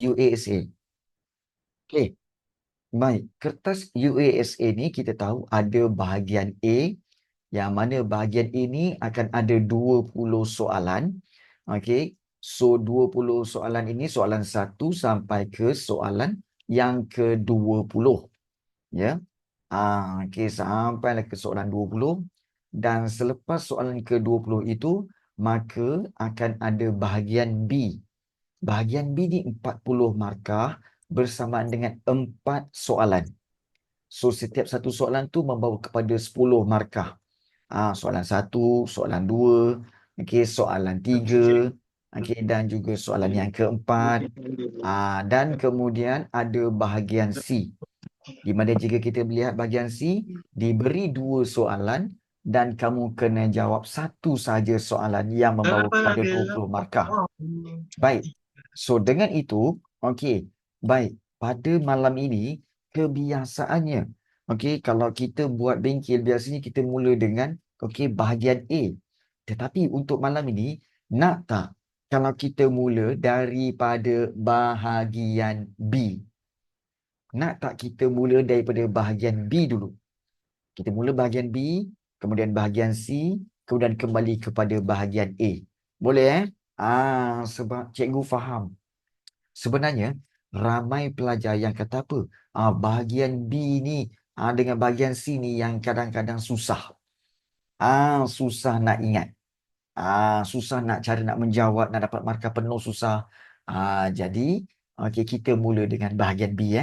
UASA. Okey. Baik, kertas UASA ni kita tahu ada bahagian A, yang mana bahagian A ni akan ada 20 soalan. Okey. So 20 soalan ini soalan 1 sampai ke soalan yang ke-20. Ya. Okey, sampailah ke soalan 20. Dan selepas soalan ke-20 itu, maka akan ada bahagian B. Bahagian B ni 40 markah bersamaan dengan 4 soalan. So, setiap satu soalan tu membawa kepada 10 markah. Soalan 1, soalan 2, okay, soalan 3, okay, dan juga soalan yang keempat. Dan kemudian ada bahagian C. Di mana jika kita melihat bahagian C, diberi 2 soalan dan kamu kena jawab satu sahaja soalan yang membawa kepada 20 markah. Baik. So, dengan itu, okey, baik. Pada malam ini, kebiasaannya, okey, kalau kita buat bengkel, biasanya kita mula dengan, okey, bahagian A. Tetapi untuk malam ini, nak tak kalau kita mula daripada bahagian B? Nak tak kita mula daripada bahagian B dulu? Kita mula bahagian B, kemudian bahagian C, kemudian kembali kepada bahagian A. Boleh sebab cikgu faham. Sebenarnya, ramai pelajar yang kata apa? Bahagian B ni dengan bahagian C ni yang kadang-kadang susah. Susah nak ingat. Susah nak cara nak menjawab, nak dapat markah penuh susah. Jadi, okay, kita mula dengan bahagian B.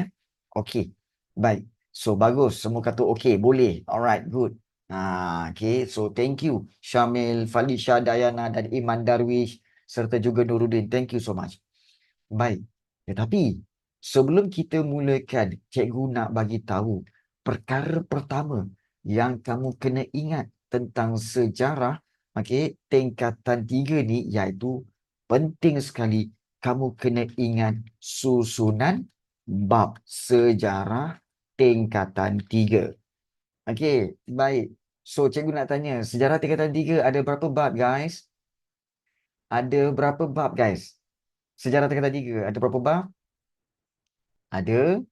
Okey, baik. So, bagus. Semua kata okey, boleh. Alright, good. Okay, so thank you Syamil, Falisha, Dayana dan Iman Darwish serta juga Nuruddin. Thank you so much. Baik. Tetapi sebelum kita mulakan, cikgu nak bagi tahu perkara pertama yang kamu kena ingat tentang sejarah tingkatan 3 ni, iaitu penting sekali kamu kena ingat susunan bab sejarah tingkatan 3. Okey, baik. So cikgu nak tanya, sejarah tingkatan 3 ada berapa bab, guys? Ada berapa bab, guys? Sejarah tingkatan 3 ada berapa bab? Ada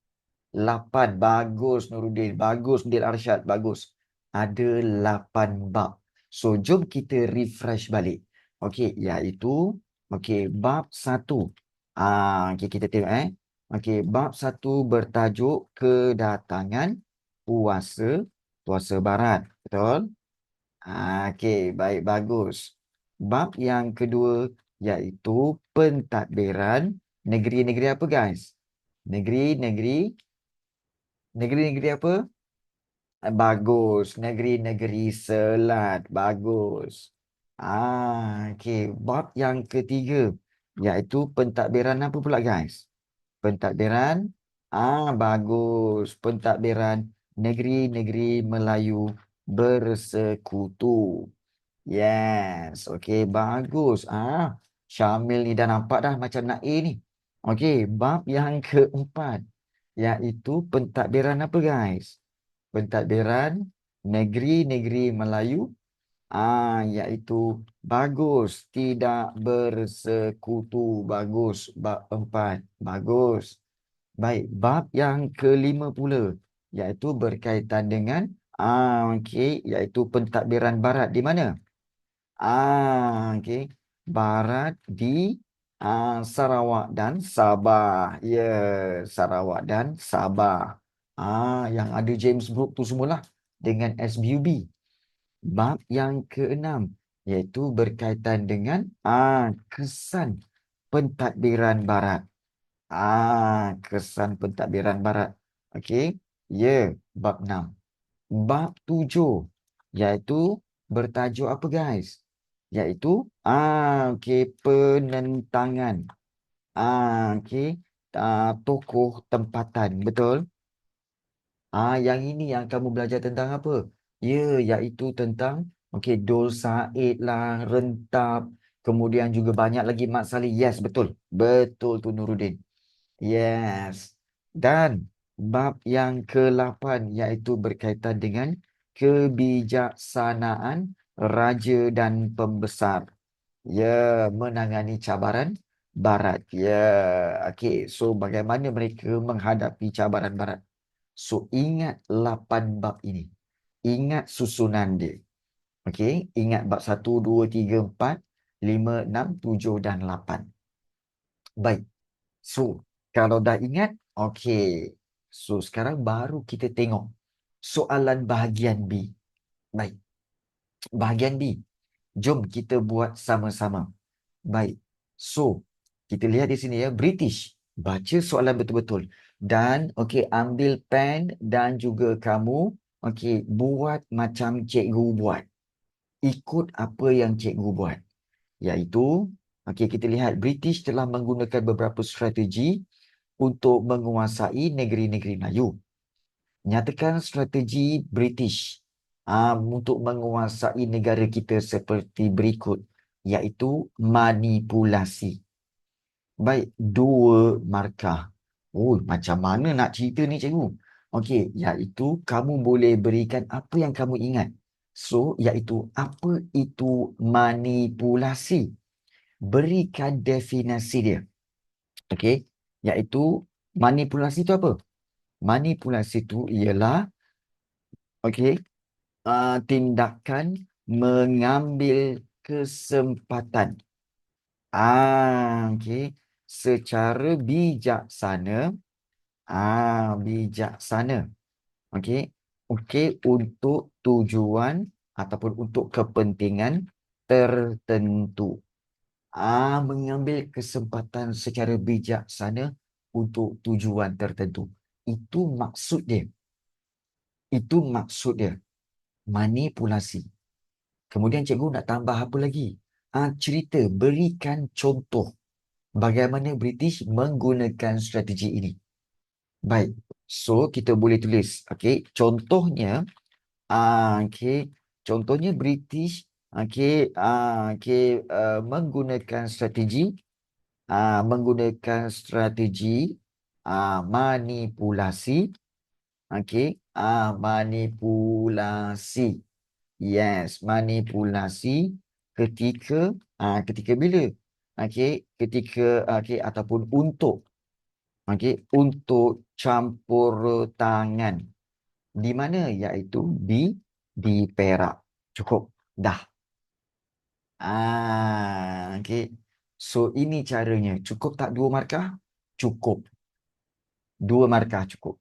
8. Bagus Nuruddin. Bagus Nurul Arsyad. Bagus. Ada 8 bab. So, jom kita refresh balik. Okey, iaitu bab 1. Okey, kita tengok Okey, bab 1 bertajuk kedatangan puasa barat. Betul? Okey, baik, bagus. Bab yang kedua iaitu pentadbiran negeri-negeri apa, guys? Negeri-negeri apa? Bagus. Negeri-negeri Selat. Bagus. Okey. Bab yang ketiga iaitu pentadbiran apa pula, guys? Pentadbiran. Bagus. Pentadbiran negeri-negeri Melayu bersekutu. Yes. Okey, bagus. Syamil ni dah nampak dah macam nak A ni. Okey, bab yang keempat iaitu pentadbiran apa, guys? Pentadbiran negeri-negeri Melayu iaitu bagus, tidak bersekutu. Bagus. Bab 4. Bagus. Baik, bab yang kelima pula iaitu berkaitan dengan iaitu pentadbiran barat di mana? Okey. Barat di Sarawak dan Sabah. Ya, Sarawak dan Sabah. Yang ada James Brooke tu semualah dengan SBUB. Bab yang keenam iaitu berkaitan dengan kesan pentadbiran barat. Kesan pentadbiran barat. Okey. Ya, bab 6. Bab 7 iaitu bertajuk apa, guys? Iaitu penentangan. Tokoh tempatan. Betul? Yang ini yang kamu belajar tentang apa? Ya, iaitu tentang Dul Said lah, Rentap, kemudian juga banyak lagi Mat Salleh. Yes, betul. Betul tu Nuruddin. Yes. Dan bab yang ke-8 iaitu berkaitan dengan kebijaksanaan raja dan pembesar. Ya, menangani cabaran barat. Ya, okey. So, bagaimana mereka menghadapi cabaran barat? So, ingat 8 bab ini. Ingat susunan dia. Okey, ingat bab 1, 2, 3, 4, 5, 6, 7 dan 8. Baik. So, kalau dah ingat, okey. So, sekarang baru kita tengok soalan bahagian B. Baik. Bahagian B. Jom kita buat sama-sama. Baik. So, kita lihat di sini ya, British. Baca soalan betul-betul. Dan, okey, ambil pen dan juga kamu, okey, buat macam cikgu buat. Ikut apa yang cikgu buat. Iaitu, okey, kita lihat British telah menggunakan beberapa strategi untuk menguasai negeri-negeri Melayu. Nyatakan strategi British untuk menguasai negara kita seperti berikut, iaitu manipulasi. Baik, 2 markah. Oh, macam mana nak cerita ni cikgu? Okey, iaitu kamu boleh berikan apa yang kamu ingat. So, iaitu apa itu manipulasi? Berikan definisi dia. Okey, iaitu manipulasi itu apa? Manipulasi itu ialah okey, tindakan mengambil kesempatan. Okey, secara bijaksana. Bijaksana. Okey, okey, untuk tujuan ataupun untuk kepentingan tertentu. Mengambil kesempatan secara bijaksana untuk tujuan tertentu. Itu maksud dia. Itu maksud dia. Manipulasi. Kemudian cikgu nak tambah apa lagi? Cerita, berikan contoh bagaimana British menggunakan strategi ini. Baik. So, kita boleh tulis. Okey, contohnya, okey, contohnya British, okey, menggunakan strategi, manipulasi. Okey, manipulasi. Yes, manipulasi ketika ketika bila? Okey, ketika ataupun untuk untuk campur tangan. Di mana? Iaitu di Perak. Cukup. Dah. Okey. So, ini caranya. Cukup tak 2 markah? Cukup. 2 markah cukup.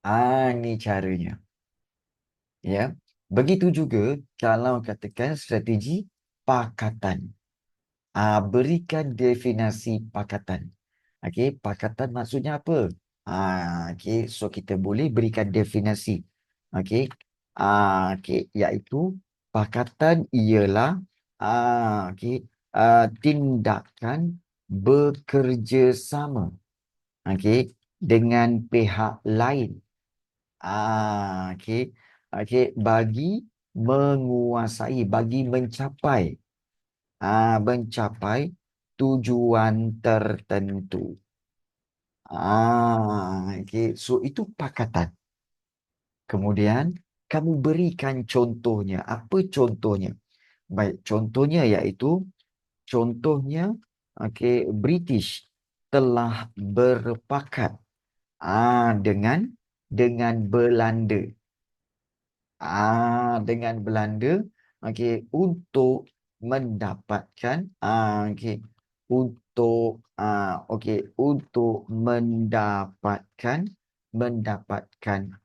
Ini caranya. Ya. Begitu juga kalau katakan strategi pakatan. Berikan definisi pakatan. Okey, pakatan maksudnya apa? Okey, so kita boleh berikan definisi. Okey. Okey, iaitu pakatan ialah okey, tindakan bekerjasama okey dengan pihak lain. Okey. Okey, bagi menguasai, bagi mencapai tujuan tertentu. Okey. So, itu pakatan. Kemudian, kamu berikan contohnya. Apa contohnya? Baik, contohnya iaitu, contohnya, okey, British telah berpakat dengan Belanda. Dengan Belanda, okey, untuk mendapatkan, okey, untuk, okey, untuk mendapatkan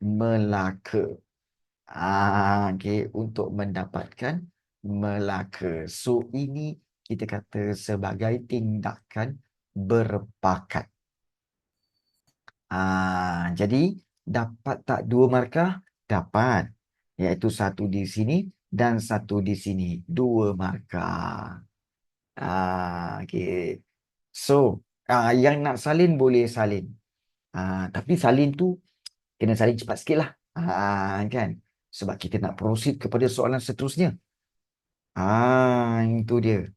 Melaka. Okey, untuk mendapatkan Melaka. So, ini kita kata sebagai tindakan berpakat. Jadi, dapat tak 2 markah? Dapat. Iaitu 1 di sini dan 1 di sini. 2 markah. Okey. So, yang nak salin boleh salin. Tapi salin tu kena salin cepat sikit lah. Kan? Sebab kita nak proceed kepada soalan seterusnya. Itu dia.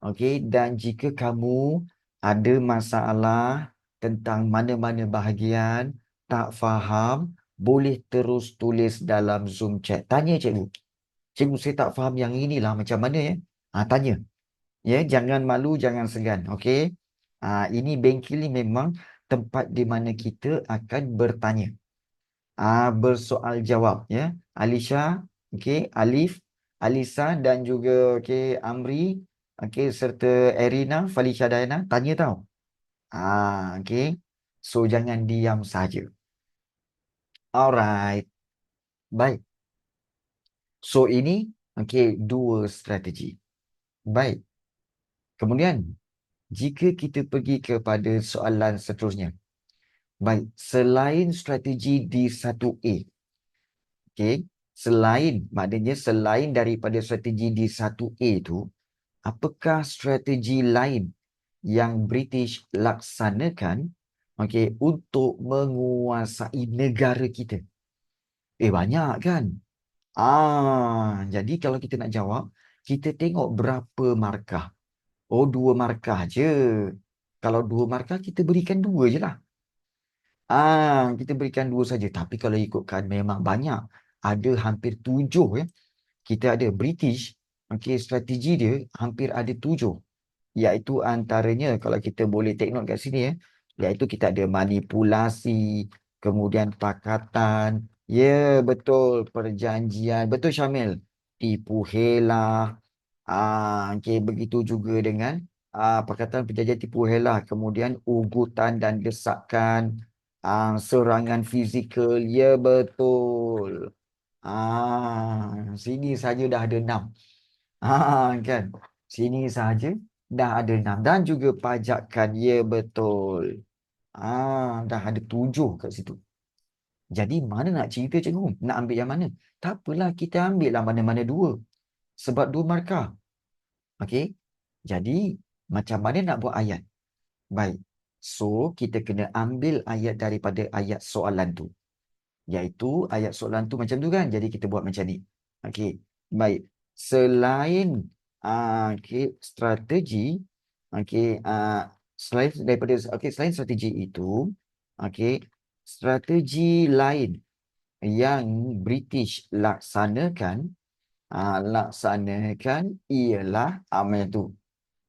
Okey, dan jika kamu ada masalah tentang mana-mana bahagian, tak faham, boleh terus tulis dalam Zoom chat. Tanya cikgu. Cikgu, saya tak faham yang inilah macam mana ya? Tanya. Ya, jangan malu, jangan segan. Okey. Ini bengkel ni memang tempat di mana kita akan bertanya. Bersoal jawab ya. Alisha, okey, Alif, Alisa dan juga okey Amri, okey serta Erina, Felicia Diana tanya tau. Okey. So jangan diam saja. Alright. Baik. So ini okey dua strategi. Baik. Kemudian jika kita pergi kepada soalan seterusnya. Baik, selain strategi di 1A. Okey, maknanya selain daripada strategi di 1A tu, apakah strategi lain yang British laksanakan okey untuk menguasai negara kita? Banyak kan? Jadi kalau kita nak jawab, kita tengok berapa markah. Dua markah je. Kalau dua markah, kita berikan dua je lah. Kita berikan dua saja. Tapi kalau ikutkan memang banyak. Ada hampir 7 ya. Kita ada British. Okey, strategi dia hampir ada 7. Iaitu antaranya kalau kita boleh take note kat sini ya. Iaitu kita ada manipulasi, kemudian pakatan. Ya, betul. Perjanjian. Betul Syamil. Tipu helah. Okey, begitu juga dengan Pakatan Penjajahan Tipu Helah, kemudian ugutan dan desakan, serangan fizikal, ya betul. Sini saja dah ada 6. Kan? Sini saja dah ada 6 dan juga pajakan, ya betul. Dah ada 7 kat situ. Jadi mana nak cerita cikgu? Nak ambil yang mana? Tak apalah, kita ambil lah mana-mana dua. Sebab dua markah. Okey. Jadi, macam mana nak buat ayat? Baik. So, kita kena ambil ayat daripada ayat soalan tu. Iaitu ayat soalan tu macam tu kan? Jadi, kita buat macam ni. Okey. Baik. Selain strategi, okey, selain strategi itu, okey, strategi lain yang British laksanakan ialah amal tu.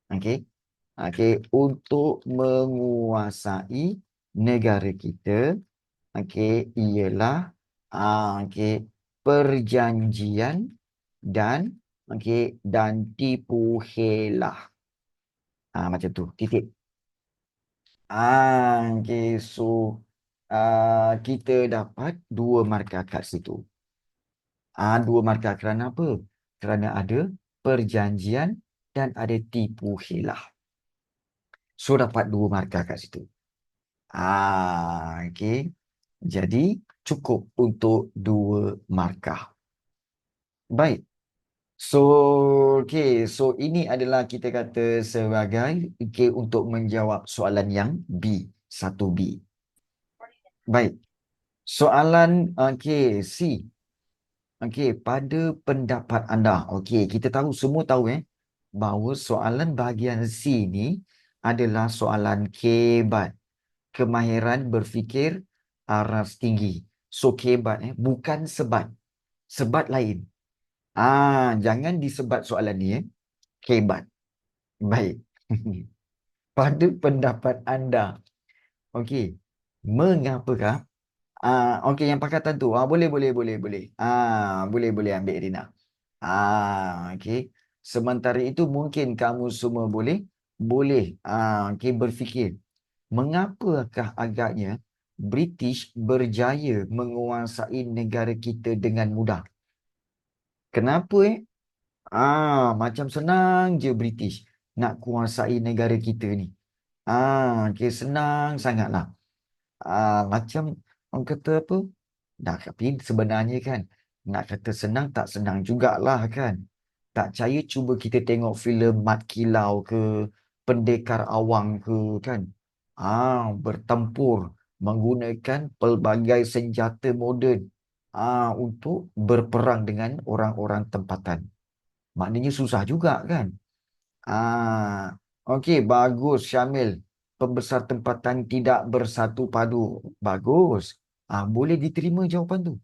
Okey. Okey, untuk menguasai negara kita, okey, ialah okey, perjanjian dan tipu helah. Macam tu. Titik. Okey, so kita dapat dua markah kat situ. Dua markah kerana apa? Kerana ada perjanjian dan ada tipu helah. So, dapat dua markah kat situ. Okey. Jadi, cukup untuk dua markah. Baik. So, okey. So, ini adalah kita kata sebagai untuk menjawab soalan yang B. 1B. Baik. Soalan C. Okey, pada pendapat anda. Okey, kita tahu, semua tahu bahawa soalan bahagian C ni adalah soalan kebat. Kemahiran berfikir aras tinggi. So, kebat bukan sebat. Sebat lain. Jangan disebat soalan ni Kebat. Baik. Pada pendapat anda. Okey. Mengapakah okey, yang pakatan tu. Boleh. Boleh ambil Rina. Okey. Sementara itu mungkin kamu semua boleh okey, berfikir. Mengapakah agaknya British berjaya menguasai negara kita dengan mudah? Kenapa macam senang je British nak kuasai negara kita ni. Okey, senang sangatlah. Macam orang kata apa? Tapi sebenarnya kan, nak kata senang tak senang jugalah kan. Tak percaya cuba kita tengok filem Mat Kilau ke, Pendekar Awang ke kan. Bertempur menggunakan pelbagai senjata moden untuk berperang dengan orang-orang tempatan. Maknanya susah juga kan. Okey, bagus Syamil. Pembesar tempatan tidak bersatu padu. Bagus. Boleh diterima jawapan tu.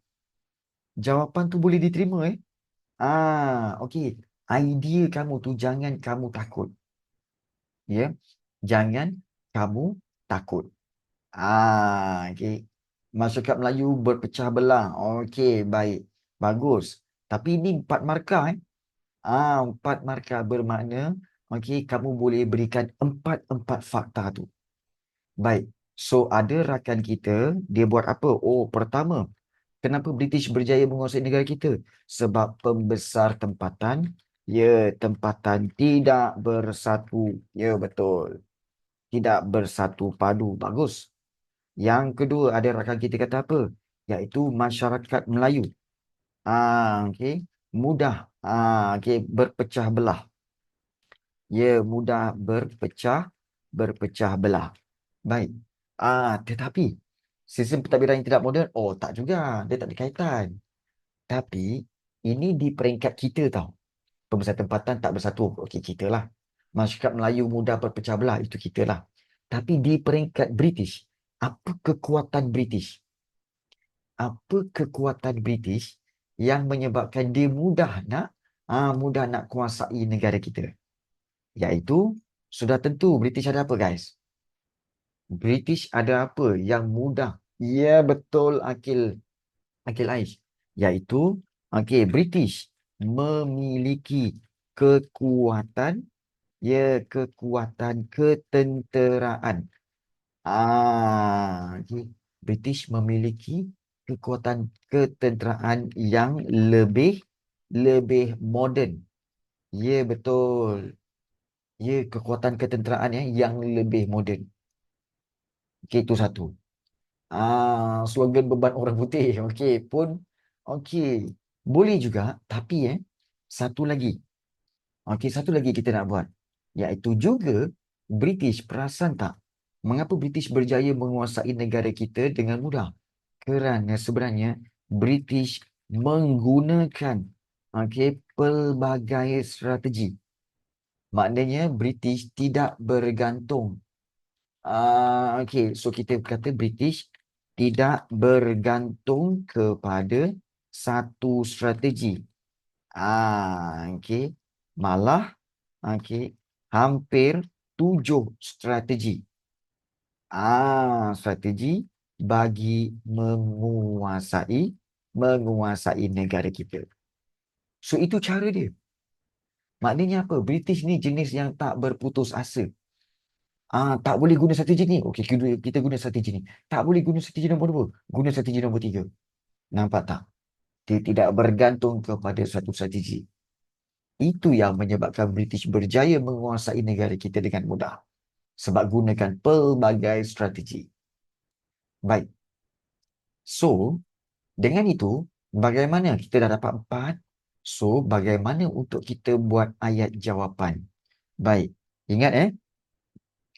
Jawapan tu boleh diterima okey. Idea kamu tu jangan kamu takut. Ya, jangan kamu takut. Okey. Masyarakat Melayu berpecah belah. Okey, baik. Bagus. Tapi ini 4 markah. 4 markah bermakna, okey, kamu boleh berikan empat fakta tu. Baik. So, ada rakan kita, dia buat apa? Oh, pertama, kenapa British berjaya menguasai negara kita? Sebab pembesar tempatan, ya, tempatan tidak bersatu. Ya, betul. Tidak bersatu padu. Bagus. Yang kedua, ada rakan kita kata apa? Iaitu masyarakat Melayu. Okey. Mudah. Okey, berpecah belah. Ya, mudah berpecah belah. Baik. Tetapi sistem pentadbiran yang tidak moden, oh tak juga. Dia tak ada kaitan. Tapi ini di peringkat kita tau. Pembesar tempatan tak bersatu. Okey, kita lah. Masyarakat Melayu mudah berpecah belah. Itu kita lah. Tapi di peringkat British, apa kekuatan British? Apa kekuatan British yang menyebabkan dia mudah nak kuasai negara kita? Iaitu, sudah tentu British ada apa, guys? British ada apa yang mudah? Ya, betul, Akil Aish. Iaitu, British memiliki kekuatan, kekuatan ketenteraan. British memiliki kekuatan ketenteraan yang lebih lebih moden. Ya, betul. Ya, kekuatan ketenteraan yang lebih moden. Okey, itu satu. Slogan beban orang putih. Okey, pun okey. Boleh juga, tapi satu lagi. Okey, satu lagi kita nak buat. Iaitu juga British, perasan tak? Mengapa British berjaya menguasai negara kita dengan mudah? Kerana sebenarnya British menggunakan pelbagai strategi. Maknanya British tidak bergantung. So kita kata British tidak bergantung kepada satu strategi. Malah hampir 7 strategi. Strategi bagi menguasai negara kita. So itu cara dia. Maknanya apa? British ni jenis yang tak berputus asa. Tak boleh guna strategi ni. Okey, kita guna strategi ni. Tak boleh guna strategi nombor 2. Guna strategi nombor 3. Nampak tak? Dia tidak bergantung kepada satu strategi. Itu yang menyebabkan British berjaya menguasai negara kita dengan mudah. Sebab gunakan pelbagai strategi. Baik. So, dengan itu, bagaimana kita dah dapat 4? So, bagaimana untuk kita buat ayat jawapan? Baik. Ingat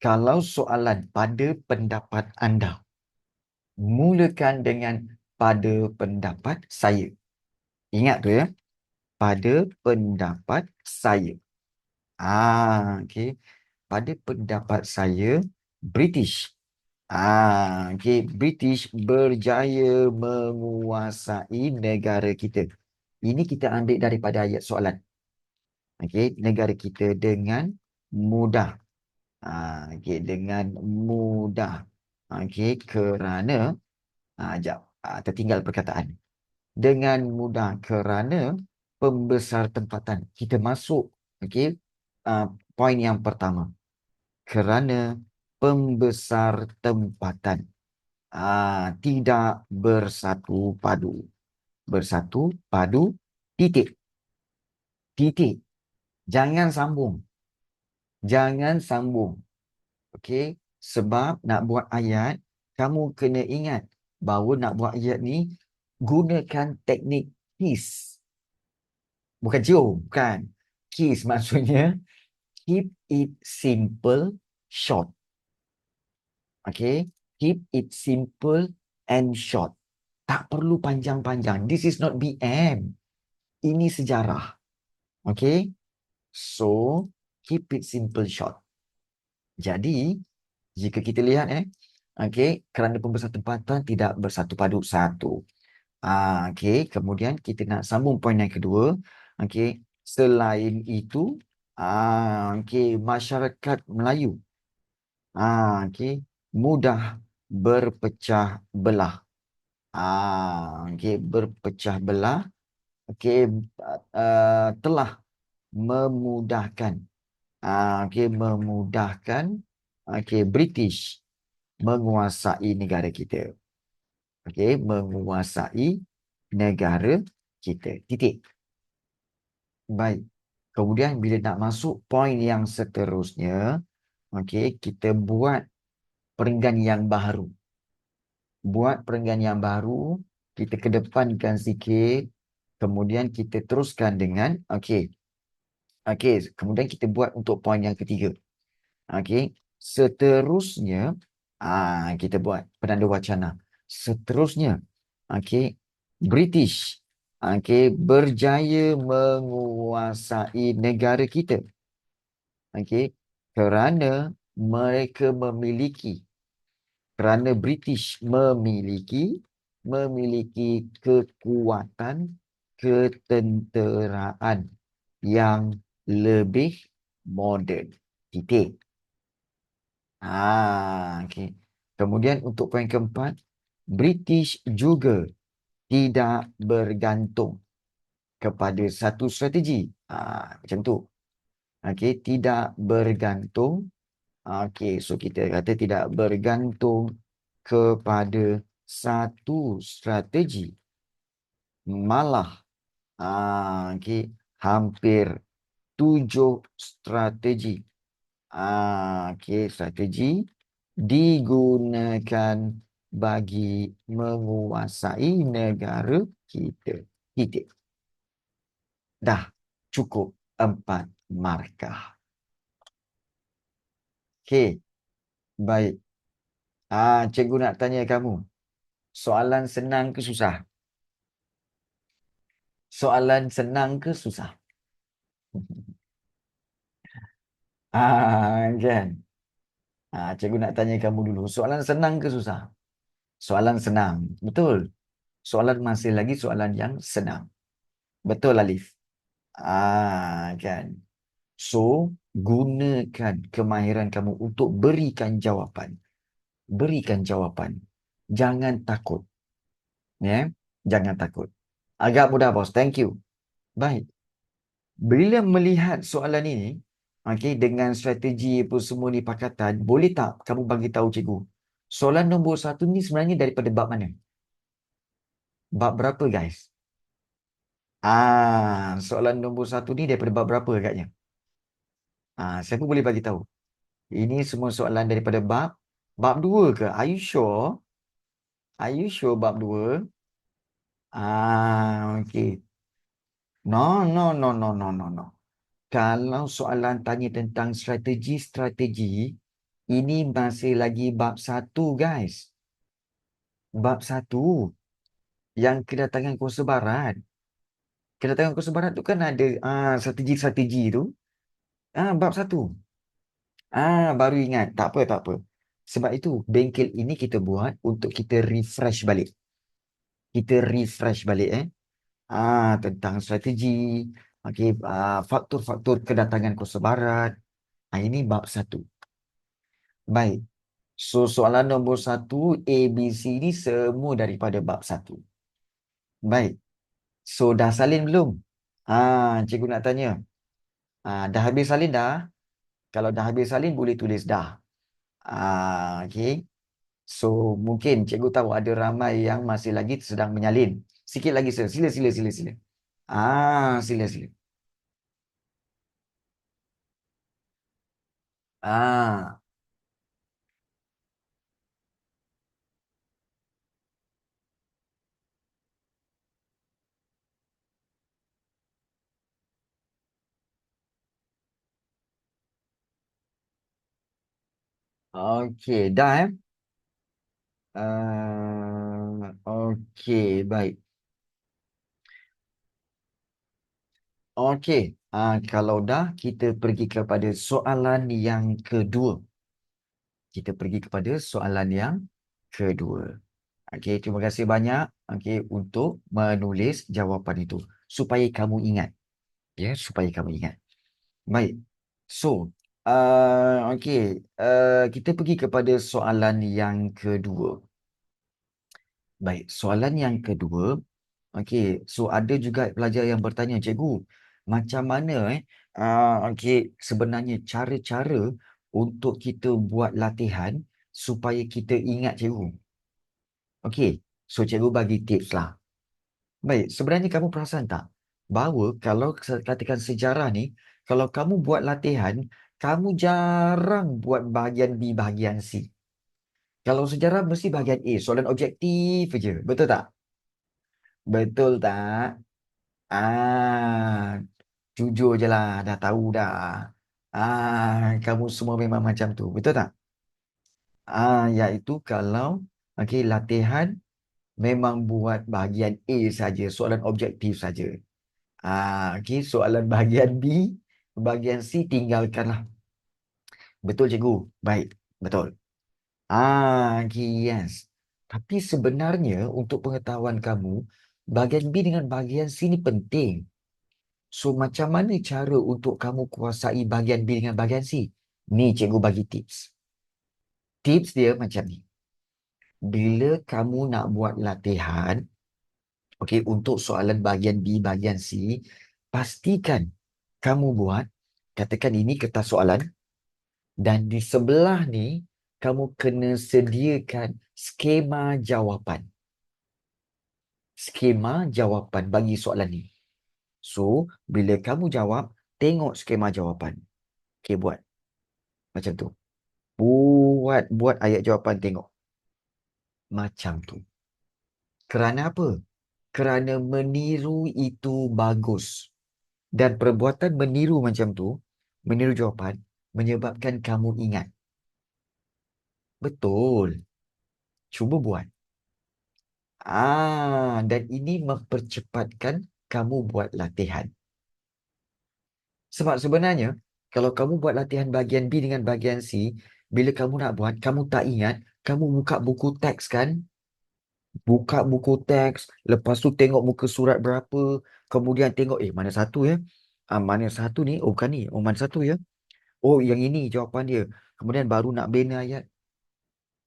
kalau soalan pada pendapat anda, mulakan dengan pada pendapat saya. Ingat tu ya. Pada pendapat saya. Okey. Pada pendapat saya, British. British berjaya menguasai negara kita. Ini kita ambil daripada ayat soalan. Negara kita dengan mudah. Dengan mudah. Kerana tertinggal perkataan. Dengan mudah kerana pembesar tempatan. Kita masuk poin yang pertama. Kerana pembesar tempatan tidak bersatu padu. Bersatu padu, titik. Titik. Jangan sambung. Jangan sambung. Okey? Sebab nak buat ayat, kamu kena ingat bahawa nak buat ayat ni gunakan teknik KISS. Bukan cium, bukan. KISS maksudnya keep it simple, short. Okay? Keep it simple and short. Tak perlu panjang-panjang. This is not BM. Ini sejarah. Okay? So, keep it simple, short. Jadi, jika kita lihat kerana pembesar tempatan tidak bersatu padu, satu. Kemudian kita nak sambung poin yang kedua. Selain itu, Okey, masyarakat Melayu. Okey, mudah berpecah belah. Okey, berpecah belah. Okey, telah memudahkan. Okey, memudahkan. Okey, British menguasai negara kita. Okey, menguasai negara kita. Titik. Baik. Kemudian bila nak masuk poin yang seterusnya, okey, kita buat perenggan yang baru. Buat perenggan yang baru, kita kedepankan sikit. Kemudian kita teruskan dengan, okey. Okey, kemudian kita buat untuk poin yang ketiga. Okey, seterusnya, kita buat penanda wacana. Seterusnya, okey, British, okey, berjaya menguasai negara kita. Okey, kerana mereka memiliki, kerana British memiliki kekuatan ketenteraan yang lebih moden. Titik. Okey. Kemudian untuk poin keempat, British juga tidak bergantung kepada satu strategi. Macam tu. Okey, tidak bergantung. Okey, so kita kata tidak bergantung kepada satu strategi. Malah, okey, hampir 7 strategi. Okey, strategi digunakan bagi menguasai negara kita. Titik. Dah cukup 4 markah. Okey, baik. Cikgu nak tanya kamu. Soalan senang ke susah? Soalan senang ke susah? Kan? Cikgu nak tanya kamu dulu. Soalan senang ke susah? Soalan senang. Betul. Soalan masih lagi soalan yang senang. Betul, Alif. Kan? So, gunakan kemahiran kamu untuk berikan jawapan. Berikan jawapan. Jangan takut. Ya? Jangan takut. Agak mudah, bos. Thank you. Baik. Bila melihat soalan ini, okey, dengan strategi apa semua ni pakatan, boleh tak kamu bagi tahu cikgu? Soalan nombor 1 ni sebenarnya daripada bab mana? Bab berapa, guys? Soalan nombor 1 ni daripada bab berapa agaknya? Siapa boleh bagi tahu? Ini semua soalan daripada bab 2 ke? Are you sure? Are you sure bab 2? Okey. No, no, no, no, no, no, no. Kalau soalan tanya tentang strategi-strategi, ini masih lagi bab 1, guys. Bab 1. Yang kedatangan Kuasa Barat. Kedatangan Kuasa Barat tu kan ada strategi-strategi tu. Bab 1. Baru ingat. Tak apa, tak apa. Sebab itu, bengkel ini kita buat untuk kita refresh balik. Kita refresh balik, tentang strategi, okey, faktor-faktor kedatangan Kuasa Barat. Ini bab 1. Baik. So, soalan nombor 1, A, B, C ni semua daripada bab 1. Baik. So, dah salin belum? Cikgu nak tanya. Dah habis salin dah? Kalau dah habis salin, boleh tulis dah. Okey. So, mungkin cikgu tahu ada ramai yang masih lagi sedang menyalin. Sikit lagi, sir. Sila, sila, sila, sila. Sila, sila. Okey, dah okey, baik. Okey, kalau dah, kita pergi kepada soalan yang kedua. Kita pergi kepada soalan yang kedua. Okey, terima kasih banyak untuk menulis jawapan itu supaya kamu ingat. Ya, supaya kamu ingat. Baik. So, okey. Kita pergi kepada soalan yang kedua. Baik, soalan yang kedua. Okey, so ada juga pelajar yang bertanya, cikgu, macam mana okey, sebenarnya cara-cara untuk kita buat latihan supaya kita ingat, cikgu. Okey, so cikgu bagi tips lah. Baik, sebenarnya kamu perasan tak bahawa kalau katakan sejarah ni, kalau kamu buat latihan, kamu jarang buat bahagian B, bahagian C. Kalau sejarah mesti bahagian A, soalan objektif je. Betul tak? Betul tak? Ah, jujur je lah, dah tahu dah. Kamu semua memang macam tu. Betul tak? Iaitu kalau latihan memang buat bahagian A saja, soalan objektif saja. Soalan bahagian B, bahagian C tinggalkanlah. Betul, cikgu. Baik, betul. Yes. Tapi sebenarnya untuk pengetahuan kamu, bahagian B dengan bahagian C ni penting. So, macam mana cara untuk kamu kuasai bahagian B dengan bahagian C? Ni cikgu bagi tips. Tips dia macam ni. Bila kamu nak buat latihan, untuk soalan bahagian B, bahagian C, pastikan kamu buat, katakan ini kertas soalan, dan di sebelah ni, kamu kena sediakan skema jawapan. Skema jawapan bagi soalan ni. So, bila kamu jawab, tengok skema jawapan. Okay, buat. Macam tu. Buat ayat jawapan, tengok. Macam tu. Kerana apa? Kerana meniru itu bagus. Dan perbuatan meniru macam tu, meniru jawapan, menyebabkan kamu ingat. Betul. Cuba buat. Dan ini mempercepatkan kamu buat latihan. Sebab sebenarnya, kalau kamu buat latihan bahagian B dengan bahagian C, bila kamu nak buat, kamu tak ingat, kamu buka buku teks kan? Buka buku teks, lepas tu tengok muka surat berapa, kemudian tengok, mana satu ya? Mana satu ni? Oh, bukan ni. Oh, mana satu ya? Oh, yang ini jawapan dia. Kemudian baru nak bina ayat.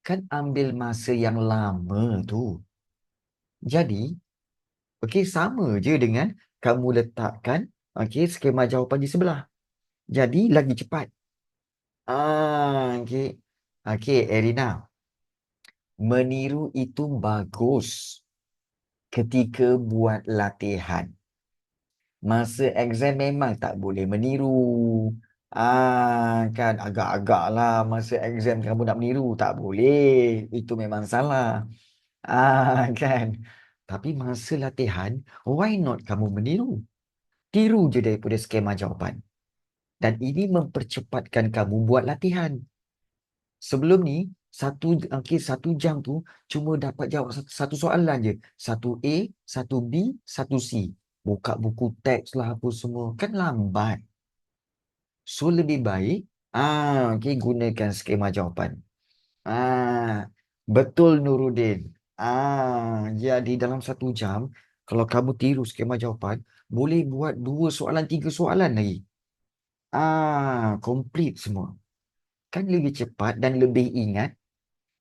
Kan ambil masa yang lama tu. Jadi, sama je dengan kamu letakkan skema jawapan di sebelah. Jadi, lagi cepat. Okey. Erina. Meniru itu bagus ketika buat latihan. Masa exam memang tak boleh meniru. Kan agak-agak lah masa exam kamu nak meniru. Tak boleh. Itu memang salah. Kan. Tapi masa latihan, why not kamu meniru? Tiru je daripada skema jawapan. Dan ini mempercepatkan kamu buat latihan. Sebelum ni, satu jam tu cuma dapat jawab satu soalan je. Satu A, satu B, satu C. Buka buku teks lah apa semua. Kan lambat. So, lebih baik, gunakan skema jawapan. Betul Nurudin. Jadi dalam satu jam, kalau kamu tiru skema jawapan, boleh buat 2 soalan, 3 soalan lagi. Complete semua. Kan lebih cepat dan lebih ingat.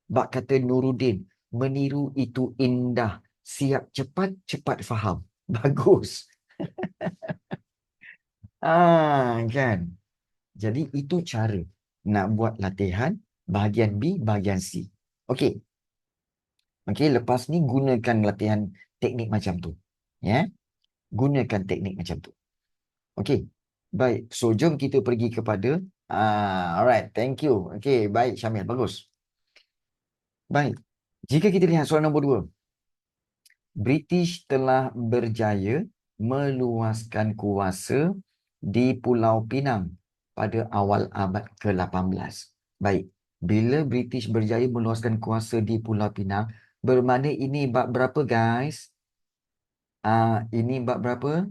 Bak kata Nurudin, meniru itu indah. Siap cepat, cepat faham. Bagus. Kan? Jadi itu cara nak buat latihan bahagian B, bahagian C. Okey. Lepas ni gunakan latihan teknik macam tu. Ya. Gunakan teknik macam tu. Okey. Baik. So, jom kita pergi kepada alright. Thank you. Okey, baik Syamil. Bagus. Baik. Jika kita lihat soalan nombor 2. British telah berjaya meluaskan kuasa di Pulau Pinang pada awal abad ke-18. Baik, bila British berjaya meluaskan kuasa di Pulau Pinang, bermakna ini bab berapa, guys? Ini bab berapa?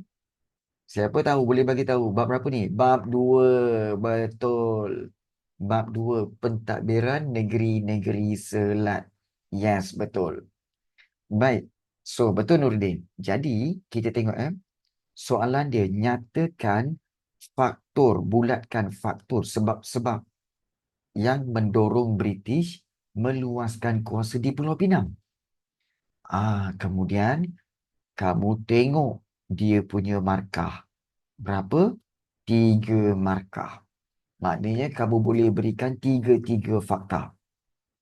Siapa tahu boleh bagi tahu bab berapa ni? Bab 2. Betul. Bab 2, pentadbiran negeri-negeri Selat. Yes, betul. Baik. So, betul Nurdin. Jadi, kita tengok soalan dia, nyatakan faktor, bulatkan faktor sebab-sebab yang mendorong British meluaskan kuasa di Pulau Pinang. Kemudian kamu tengok dia punya markah. Berapa? 3 markah. Maknanya kamu boleh berikan 3 fakta.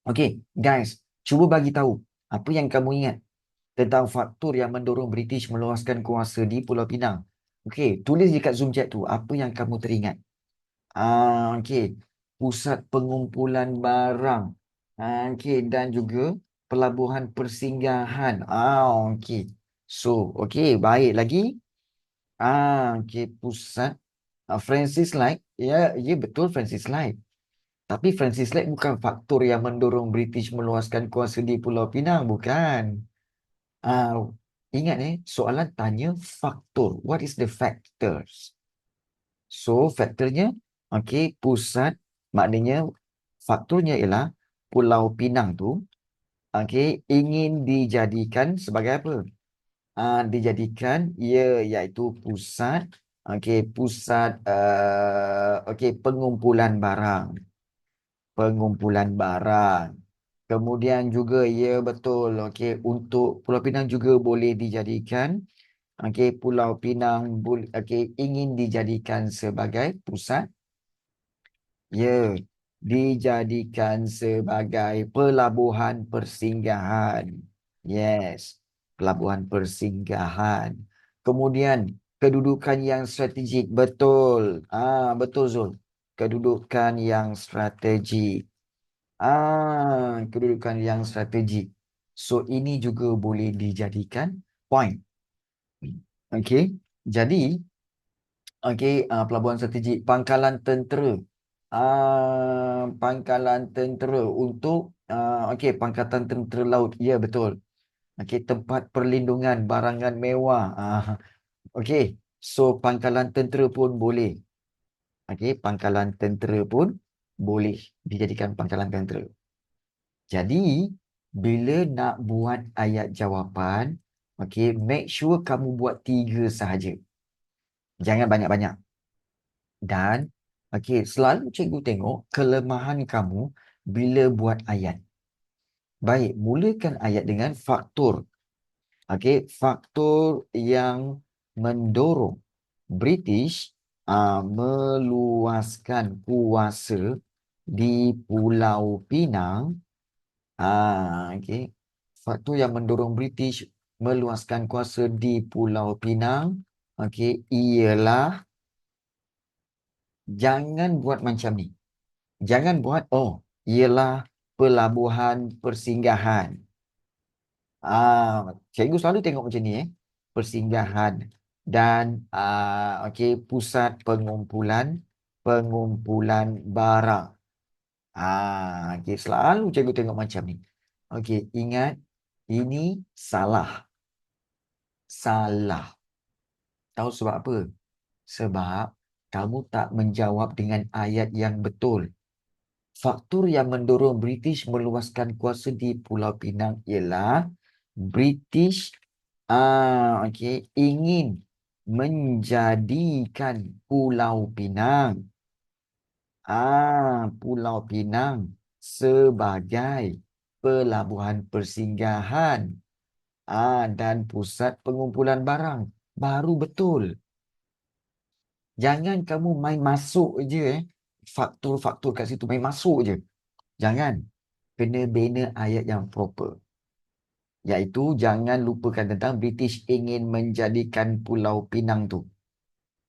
Okey, guys, cuba bagi tahu apa yang kamu ingat tentang faktor yang mendorong British meluaskan kuasa di Pulau Pinang. Okey, tulis dekat Zoom chat tu apa yang kamu teringat. Okey, pusat pengumpulan barang. Okey, dan juga pelabuhan persinggahan. Okey. So, okey, baik lagi. Okey, pusat Francis Light. Ya, ya betul Francis Light. Tapi Francis Light bukan faktor yang mendorong British meluaskan kuasa di Pulau Pinang, bukan. Ah, ingat soalan tanya faktor. What is the factors? So, faktornya, okey, pusat, maknanya faktornya ialah Pulau Pinang tu, okey, ingin dijadikan sebagai apa? Dijadikan, iaitu pusat, okey, pusat, okey, pengumpulan barang. Pengumpulan barang. Kemudian juga, ya betul, okey, untuk Pulau Pinang juga boleh dijadikan, okey, Pulau Pinang okey, ingin dijadikan sebagai pusat, ya, dijadikan sebagai pelabuhan persinggahan. Yes, pelabuhan persinggahan. Kemudian kedudukan yang strategik, betul. Betul Zul. Kedudukan yang strategik. Kedudukan yang strategik. So ini juga boleh dijadikan point. Okey. Jadi, okey, pelabuhan strategik, pangkalan tentera. Pangkalan tentera untuk okey, pangkatan tentera laut. Ya, betul. Okey, tempat perlindungan barangan mewah. Okey. So pangkalan tentera pun boleh. Okey, pangkalan tentera pun boleh dijadikan pangkalan tentera. Jadi, bila nak buat ayat jawapan, okey, make sure kamu buat 3 sahaja. Jangan banyak-banyak. Dan, okey, selalu cikgu tengok kelemahan kamu bila buat ayat. Baik, mulakan ayat dengan faktor. Okey, faktor yang mendorong British meluaskan kuasa di Pulau Pinang. Okey. Faktor yang mendorong British meluaskan kuasa di Pulau Pinang, okey, ialah jangan buat macam ni. Jangan buat, ialah pelabuhan persinggahan. Cikgu selalu tengok macam ni, persinggahan dan okey, pusat pengumpulan barang. Okey, selalu cikgu tengok macam ni. Okey, ingat ini salah. Salah. Tahu sebab apa? Sebab kamu tak menjawab dengan ayat yang betul. Faktor yang mendorong British meluaskan kuasa di Pulau Pinang ialah British okey, ingin menjadikan Pulau Pinang Pulau Pinang sebagai pelabuhan persinggahan dan pusat pengumpulan barang. Baru betul. Jangan kamu main masuk je faktor-faktor kat situ, main masuk je. Jangan. Kena bina ayat yang proper. Iaitu jangan lupakan tentang British ingin menjadikan Pulau Pinang tu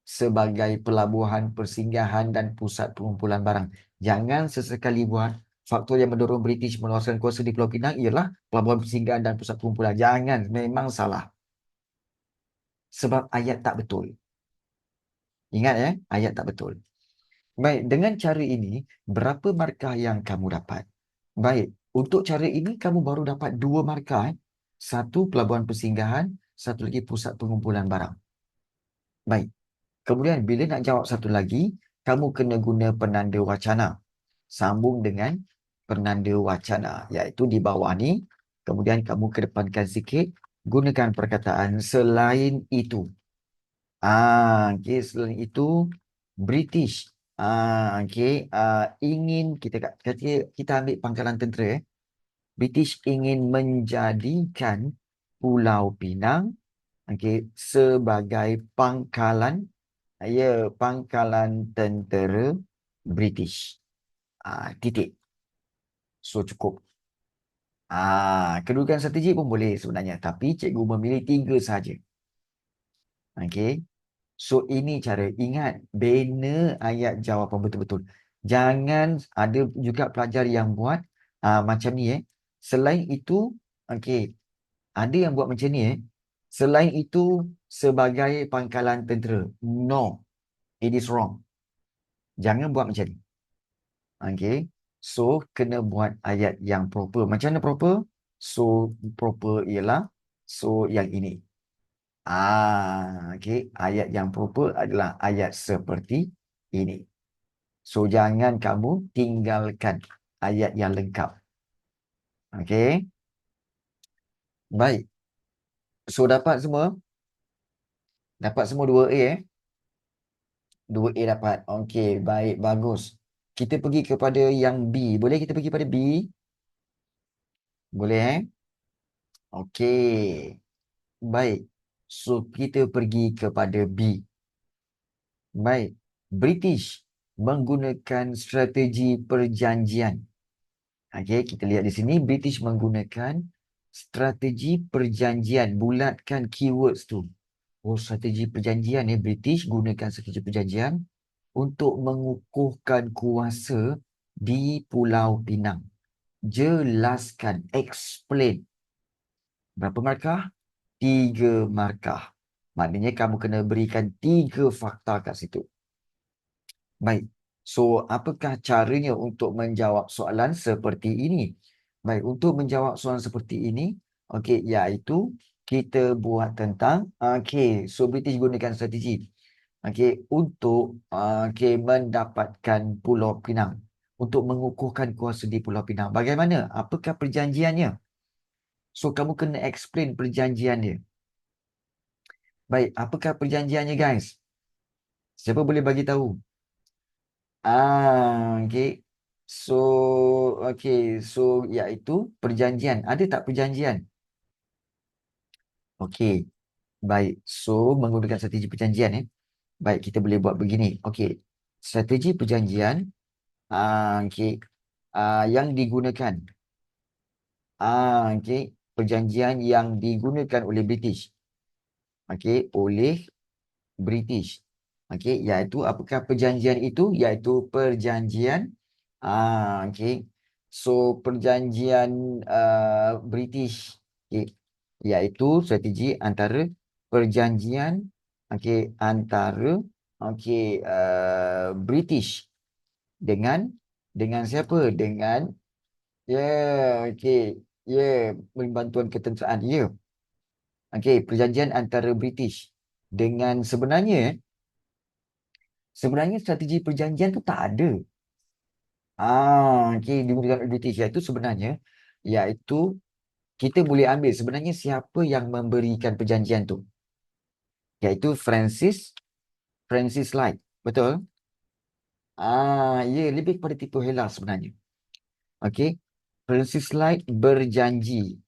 sebagai pelabuhan persinggahan dan pusat pengumpulan barang. Jangan sesekali buat faktor yang mendorong British meluaskan kuasa di Pulau Pinang ialah pelabuhan persinggahan dan pusat pengumpulan. Jangan, memang salah. Sebab ayat tak betul. Ingat ayat tak betul. Baik, dengan cara ini, berapa markah yang kamu dapat? Baik, untuk cara ini kamu baru dapat 2 markah. Satu pelabuhan persinggahan, satu lagi pusat pengumpulan barang. Baik, kemudian bila nak jawab satu lagi, kamu kena guna penanda wacana. Sambung dengan penanda wacana, iaitu di bawah ni. Kemudian kamu kedepankan sikit, gunakan perkataan selain itu. Okey, selain itu, British ingin kita ambil pangkalan tentera British ingin menjadikan Pulau Pinang sebagai pangkalan pangkalan tentera British. Titik. So cukup. Kedudukan strategi pun boleh sebenarnya, tapi cikgu memilih 3 saja. Okey. So ini cara, ingat bina ayat jawapan betul-betul. Jangan ada juga pelajar yang buat macam ni Selain itu, okey, ada yang buat macam ni selain itu sebagai pangkalan tentera. No, it is wrong. Jangan buat macam ni. Okey. So kena buat ayat yang proper. Macam mana proper? So proper ialah yang ini. Okey, ayat yang proper adalah ayat seperti ini. So jangan kamu tinggalkan ayat yang lengkap. Okey. Baik. So dapat semua? Dapat semua 2A 2A dapat. Okey, baik, bagus. Kita pergi kepada yang B. Boleh kita pergi pada B? Boleh Okey. Baik. So kita pergi kepada B. Baik. British menggunakan strategi perjanjian. Okey, kita lihat di sini British menggunakan strategi perjanjian. Bulatkan keywords tu. Oh, strategi perjanjian British gunakan strategi perjanjian untuk mengukuhkan kuasa di Pulau Pinang. Jelaskan, explain. Berapa markah? 3 markah. Maknanya kamu kena berikan 3 fakta kat situ. Baik. So, apakah caranya untuk menjawab soalan seperti ini? Baik, untuk menjawab soalan seperti ini, okey, iaitu kita buat tentang so British gunakan strategi untuk mendapatkan Pulau Pinang, untuk mengukuhkan kuasa di Pulau Pinang. Bagaimana? Apakah perjanjiannya? So, kamu kena explain perjanjian dia. Baik, apakah perjanjiannya, guys? Siapa boleh bagi tahu? Okey. So, so iaitu perjanjian. Ada tak perjanjian? Okey. Baik. So, menggunakan strategi perjanjian Baik, kita boleh buat begini. Okey. Strategi perjanjian yang digunakan. Perjanjian yang digunakan oleh British. Oleh British. Iaitu apakah perjanjian itu? Iaitu perjanjian so perjanjian British iaitu strategi antara perjanjian antara British dengan siapa? Dengan bantuan ketenteraan perjanjian antara British dengan sebenarnya strategi perjanjian tu tak ada. Digunakan oleh British iaitu sebenarnya iaitu kita boleh ambil sebenarnya siapa yang memberikan perjanjian tu, iaitu Francis Light. Betul? Lebih kepada tipu helah sebenarnya. Francis Light berjanji.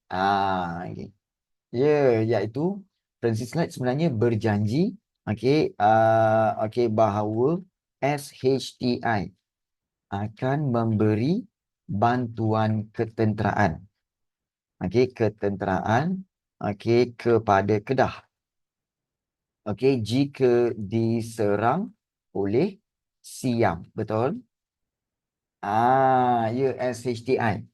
Iaitu Francis Light sebenarnya berjanji bahawa SHTI akan memberi bantuan ketenteraan kepada Kedah jika diserang oleh Siam. Betul? SHTI.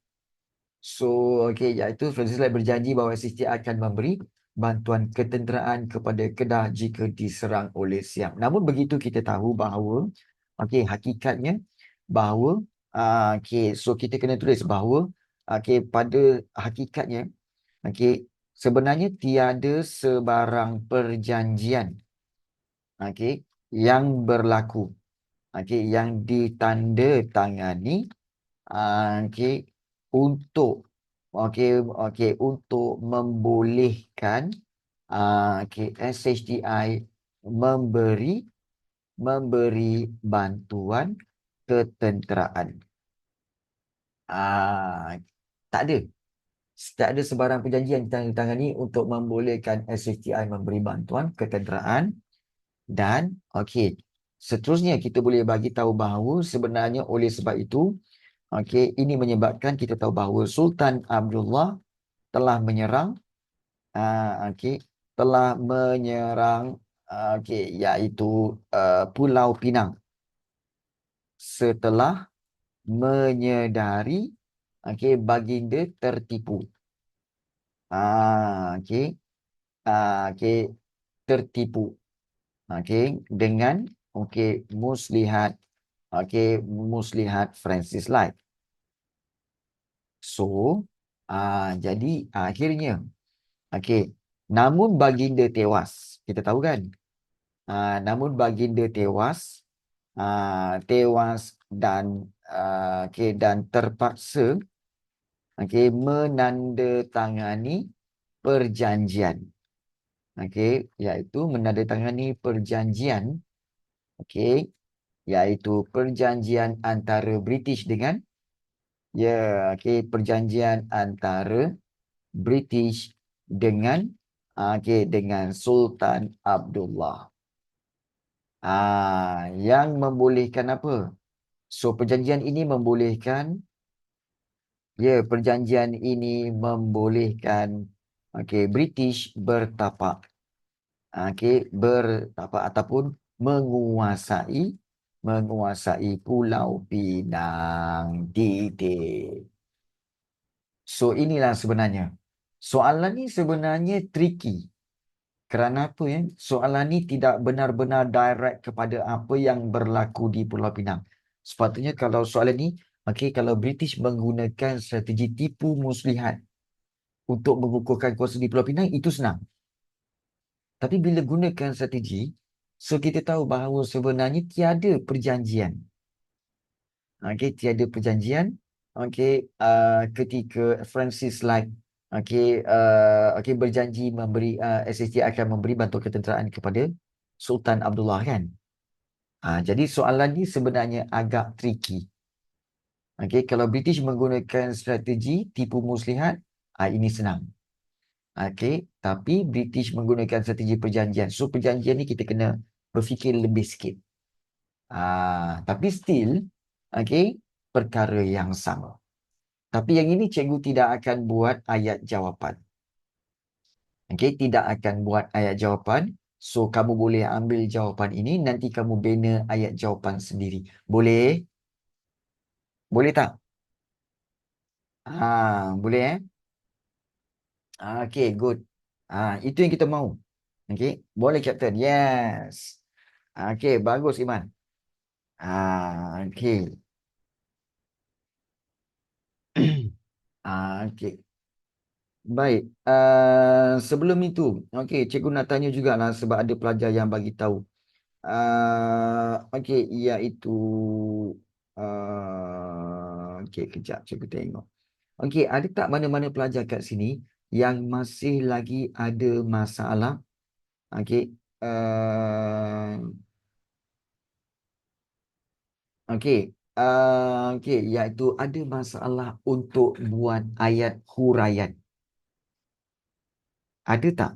So, iaitu Francis Light berjanji bahawa SHTI akan memberi bantuan ketenteraan kepada Kedah jika diserang oleh Siam. Namun begitu kita tahu bahawa hakikatnya bahawa so kita kena tulis bahawa pada hakikatnya sebenarnya tiada sebarang perjanjian yang berlaku yang ditandatangani untuk untuk membolehkan SHTI memberi memberi bantuan ketenteraan. Tak ada. Tak ada sebarang perjanjian ditangani untuk membolehkan SHTI memberi bantuan ketenteraan. Dan okey, seterusnya kita boleh bagi tahu bahawa sebenarnya oleh sebab itu, okey, ini menyebabkan kita tahu bahawa Sultan Abdullah telah menyerang, okey, telah menyerang, okey, iaitu Pulau Pinang setelah menyedari, okey, baginda tertipu. Okey, okey, tertipu. Okey, dengan muslihat, muslihat Francis Light. So, jadi akhirnya, namun baginda tewas. Kita tahu kan? Namun baginda tewas, dan dan terpaksa menandatangani perjanjian. Iaitu menandatangani perjanjian, iaitu perjanjian antara British dengan perjanjian antara British dengan dengan Sultan Abdullah. Yang membolehkan apa? So perjanjian ini membolehkan, perjanjian ini membolehkan British bertapak, bertapak ataupun menguasai Pulau Pinang. Titik. So inilah sebenarnya. Soalan ni sebenarnya tricky. Kerana apa ya? Soalan ni tidak benar-benar direct kepada apa yang berlaku di Pulau Pinang. Sepatutnya kalau soalan ni, kalau British menggunakan strategi tipu muslihat untuk mengukuhkan kuasa di Pulau Pinang, itu senang. Tapi bila gunakan strategi, so kita tahu bahawa sebenarnya tiada perjanjian. Tiada perjanjian. Ketika Francis Light berjanji memberi, SHT akan memberi bantuan ketenteraan kepada Sultan Abdullah kan. Jadi soalan ni sebenarnya agak tricky. Kalau British menggunakan strategi tipu muslihat, ini senang. Tapi British menggunakan strategi perjanjian. So perjanjian ni kita kena berfikir lebih sikit. Tapi still, perkara yang sama. Tapi yang ini cikgu tidak akan buat ayat jawapan. Tidak akan buat ayat jawapan. So kamu boleh ambil jawapan ini, nanti kamu bina ayat jawapan sendiri. Boleh? Boleh tak? Boleh good. Itu yang kita mahu. Boleh Captain. Yes. Bagus Iman. Baik. Sebelum itu, cikgu nak tanya jugalah sebab ada pelajar yang bagi tahu. Iaitu kejap cikgu tengok. Ada tak mana-mana pelajar kat sini yang masih lagi ada masalah? Uh, iaitu ada masalah untuk buat ayat huraian. Ada tak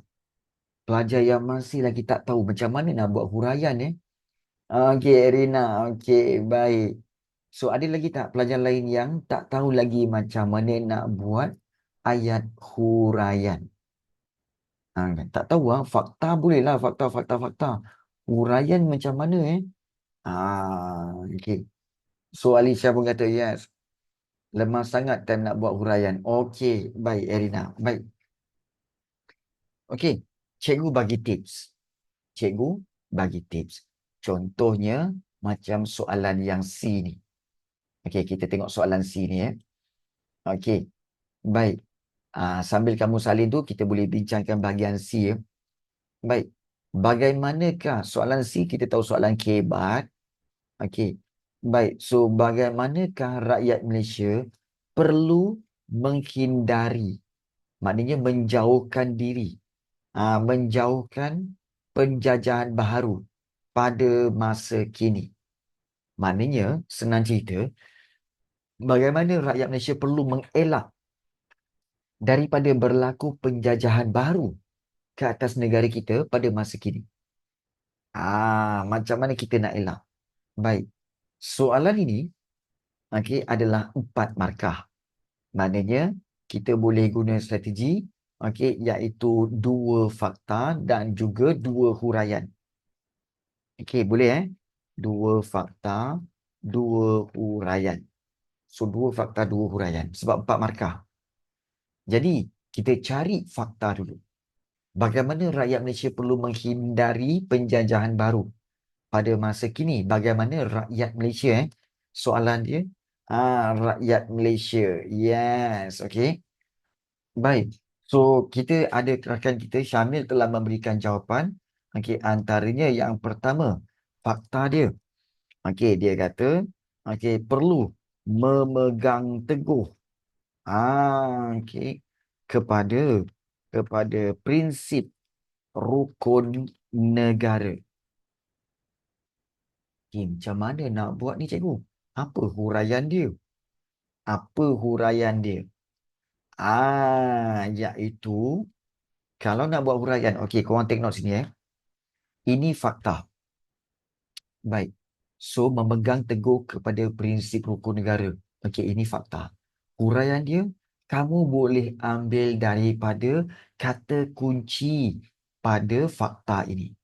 pelajar yang masih lagi tak tahu macam mana nak buat huraian Rina. Baik. So ada lagi tak pelajar lain yang tak tahu lagi macam mana nak buat ayat huraian? Tak tahu fakta bolehlah, fakta. Huraian macam mana So Alisha pun kata yes. Lemah sangat time nak buat huraian. Baik Erina. Baik. Cikgu bagi tips. Contohnya macam soalan yang C ni. Kita tengok soalan C ni Baik. Sambil kamu salin tu, kita boleh bincangkan bahagian C Baik. Bagaimanakah soalan C, kita tahu soalan kebat. Baik. So bagaimanakah rakyat Malaysia perlu menghindari, maknanya menjauhkan diri, menjauhkan penjajahan baharu pada masa kini. Maknanya, senang cerita, bagaimana rakyat Malaysia perlu mengelak daripada berlaku penjajahan baru ke atas negara kita pada masa kini. Macam mana kita nak elak? Baik. Soalan ini adalah 4 markah. Maknanya kita boleh guna strategi iaitu 2 fakta dan juga 2 huraian. Boleh 2 fakta, 2 huraian. So 2 fakta, 2 huraian sebab 4 markah. Jadi kita cari fakta dulu. Bagaimana rakyat Malaysia perlu menghindari penjajahan baru pada masa kini? Bagaimana rakyat Malaysia soalan dia rakyat Malaysia. Yes, okey. Baik. So kita ada rakan kita Syamil telah memberikan jawapan. Antaranya yang pertama, fakta dia. Dia kata perlu memegang teguh kepada prinsip rukun negara. Macam mana nak buat ni cikgu? Apa huraian dia? Iaitu kalau nak buat huraian, korang take note sini Ini fakta. Baik. So memegang teguh kepada prinsip rukun negara. Ini fakta. Huraian dia, kamu boleh ambil daripada kata kunci pada fakta ini,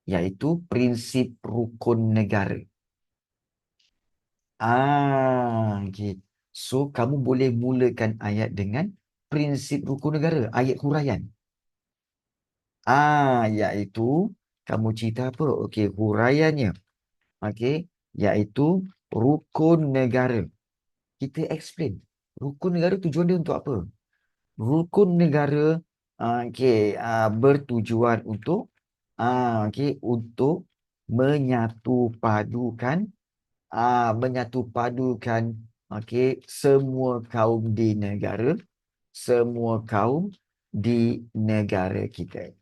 iaitu prinsip rukun negara. So kamu boleh mulakan ayat dengan prinsip rukun negara, ayat huraian. Iaitu kamu cerita apa? Huraiannya. Iaitu rukun negara. Kita explain. Rukun negara tujuan dia untuk apa? Rukun negara bertujuan untuk untuk menyatupadukan semua kaum di negara, kita.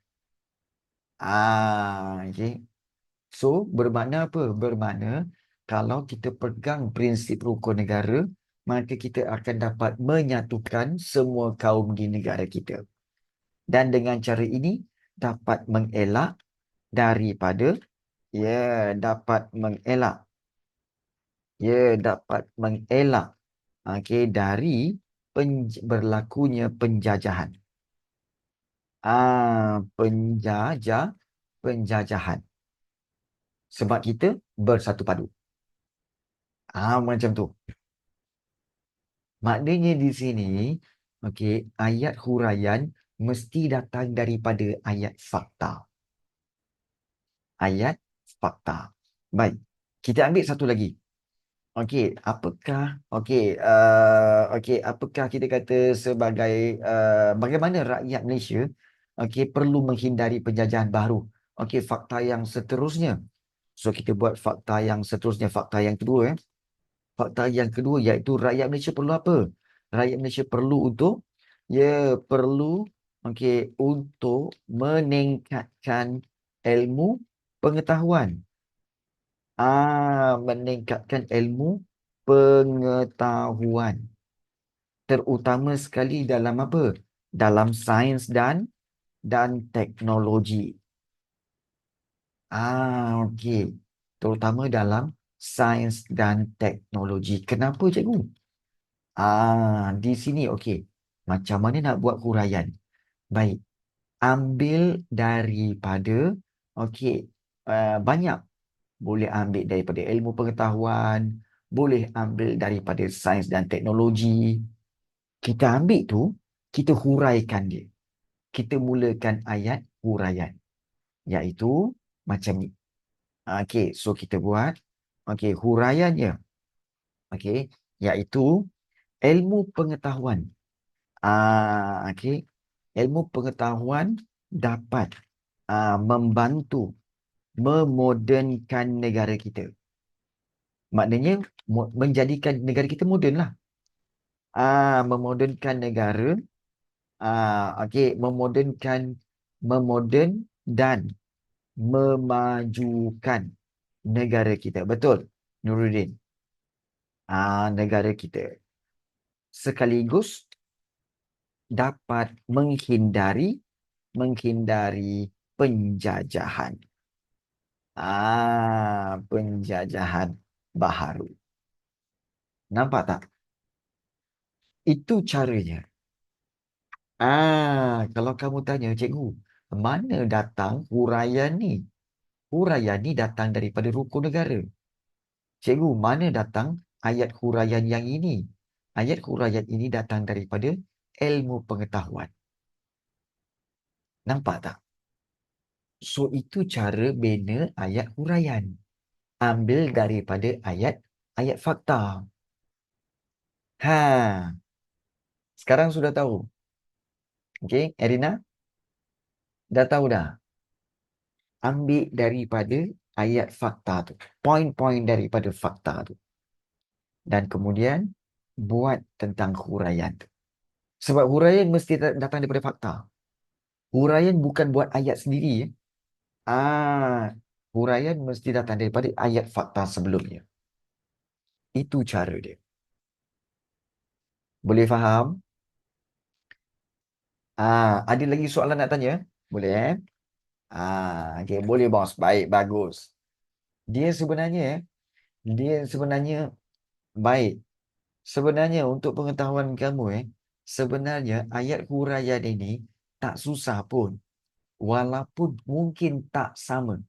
So bermakna apa? Bermakna kalau kita pegang prinsip rukun negara, maka kita akan dapat menyatukan semua kaum di negara kita. Dan dengan cara ini dapat mengelak daripada dari berlakunya penjajahan. Penjajahan. Sebab kita bersatu padu. Macam tu. Maknanya di sini, ayat huraian mesti datang daripada ayat fakta. Ayat fakta. Baik. Kita ambil satu lagi. Apakah kita kata sebagai bagaimana rakyat Malaysia perlu menghindari penjajahan baru? Fakta yang seterusnya. So kita buat fakta yang seterusnya, fakta yang kedua Fakta yang kedua iaitu rakyat Malaysia perlu apa? Rakyat Malaysia perlu untuk untuk meningkatkan ilmu pengetahuan. Meningkatkan ilmu pengetahuan. Terutama sekali dalam apa? Dalam sains dan teknologi. Terutama dalam sains dan teknologi. Kenapa cikgu? Di sini macam mana nak buat huraian? Baik. Ambil daripada banyak. Boleh ambil daripada ilmu pengetahuan, boleh ambil daripada sains dan teknologi. Kita ambil tu, kita huraikan dia. Kita mulakan ayat huraian. Iaitu macam ni. So kita buat huraiannya. Iaitu ilmu pengetahuan. Ilmu pengetahuan dapat membantu memodernkan negara kita. Maknanya menjadikan negara kita moden lah. Memodernkan negara. Memodern dan memajukan negara kita. Betul, Nuruddin. Negara kita. Sekaligus dapat menghindari penjajahan. Penjajahan baharu. Nampak tak? Itu caranya. Kalau kamu tanya, cikgu, mana datang huraian ni? Huraian ni datang daripada rukun negara. Cikgu, mana datang ayat huraian yang ini? Ayat huraian ini datang daripada ilmu pengetahuan. Nampak tak? So, itu cara bina ayat huraian. Ambil daripada ayat fakta. Sekarang sudah tahu. Okey, Erina? Dah tahu dah? Ambil daripada ayat fakta tu. Poin-poin daripada fakta tu. Dan kemudian, buat tentang huraian tu. Sebab huraian mesti datang daripada fakta. Huraian bukan buat ayat sendiri. Huraian mesti datang daripada ayat fakta sebelumnya. Itu cara dia. Boleh faham? Ada lagi soalan nak tanya? Boleh okay, boleh bos. Baik, bagus. Dia sebenarnya baik. Sebenarnya untuk pengetahuan kamu sebenarnya ayat huraian ini tak susah pun. Walaupun mungkin tak sama.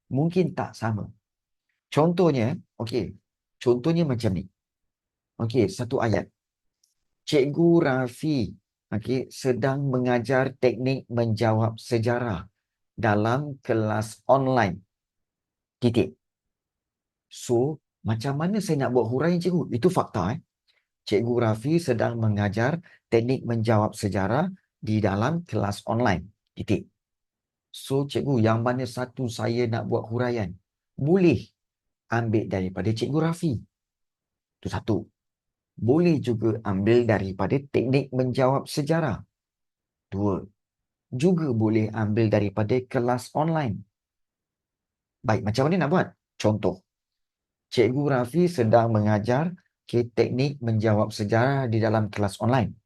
Mungkin tak sama. Contohnya, okey. Contohnya macam ni. Okey, satu ayat. Cikgu Rafi sedang mengajar teknik menjawab sejarah dalam kelas online. Titik. So, macam mana saya nak buat huraian cikgu? Itu fakta. Cikgu Rafi sedang mengajar teknik menjawab sejarah di dalam kelas online. Titik. So, cikgu, yang mana satu saya nak buat huraian? Boleh ambil daripada Cikgu Rafi. Itu satu. Boleh juga ambil daripada teknik menjawab sejarah. Dua. Juga boleh ambil daripada kelas online. Baik, macam mana nak buat? Contoh. Cikgu Rafi sedang mengajar teknik menjawab sejarah di dalam kelas online.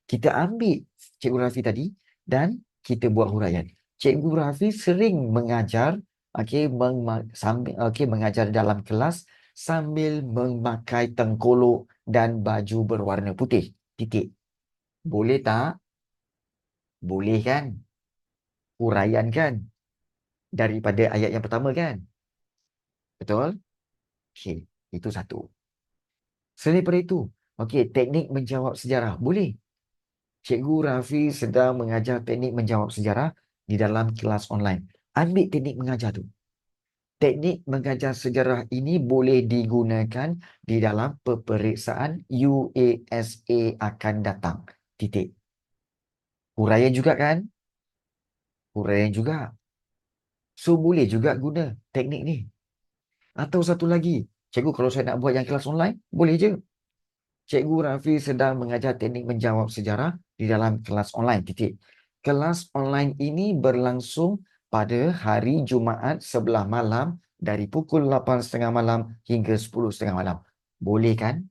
Kita ambil Cikgu Rafi tadi dan kita buat huraian. Cikgu Rafi sering mengajar mengajar dalam kelas sambil memakai tengkolok dan baju berwarna putih. Titik. Boleh tak? Boleh kan? Huraian kan? Daripada ayat yang pertama kan? Betul? Okey, itu satu. Selain daripada itu, teknik menjawab sejarah. Boleh. Cikgu Rafi sedang mengajar teknik menjawab sejarah di dalam kelas online. Ambil teknik mengajar tu. Teknik mengajar sejarah ini boleh digunakan di dalam peperiksaan UASA akan datang. Titik. Huraian juga kan? Huraian juga. So, boleh juga guna teknik ni. Atau satu lagi. Cikgu, kalau saya nak buat yang kelas online, boleh je. Cikgu Rafi sedang mengajar teknik menjawab sejarah di dalam kelas online. Titik. Kelas online ini berlangsung pada hari Jumaat sebelah malam dari pukul 8.30 malam hingga 10.30 malam. Boleh kan?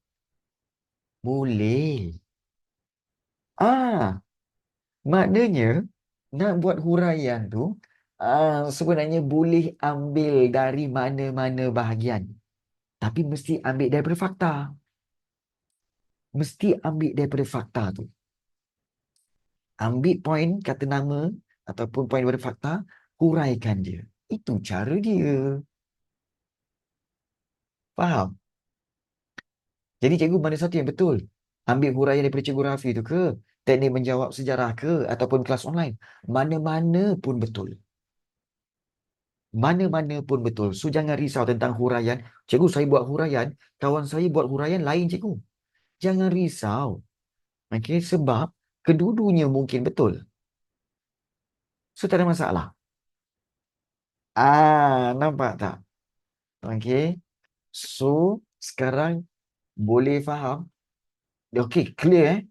Boleh. Maknanya nak buat huraian tu sebenarnya boleh ambil dari mana-mana bahagian. Tapi mesti ambil daripada fakta. Mesti ambil daripada fakta tu. Ambil poin kata nama ataupun poin daripada fakta, huraikan dia. Itu cara dia. Faham? Jadi cikgu mana satu yang betul? Ambil huraian daripada Cikgu Rafi tu ke? Teknik menjawab sejarah ke? Ataupun kelas online? Mana-mana pun betul. Mana-mana pun betul. So, jangan risau tentang huraian. Cikgu, saya buat huraian. Kawan saya buat huraian lain, cikgu. Jangan risau. Sebab kedua-duanya mungkin betul. So, tak ada masalah. Nampak tak? So, sekarang boleh faham? Clear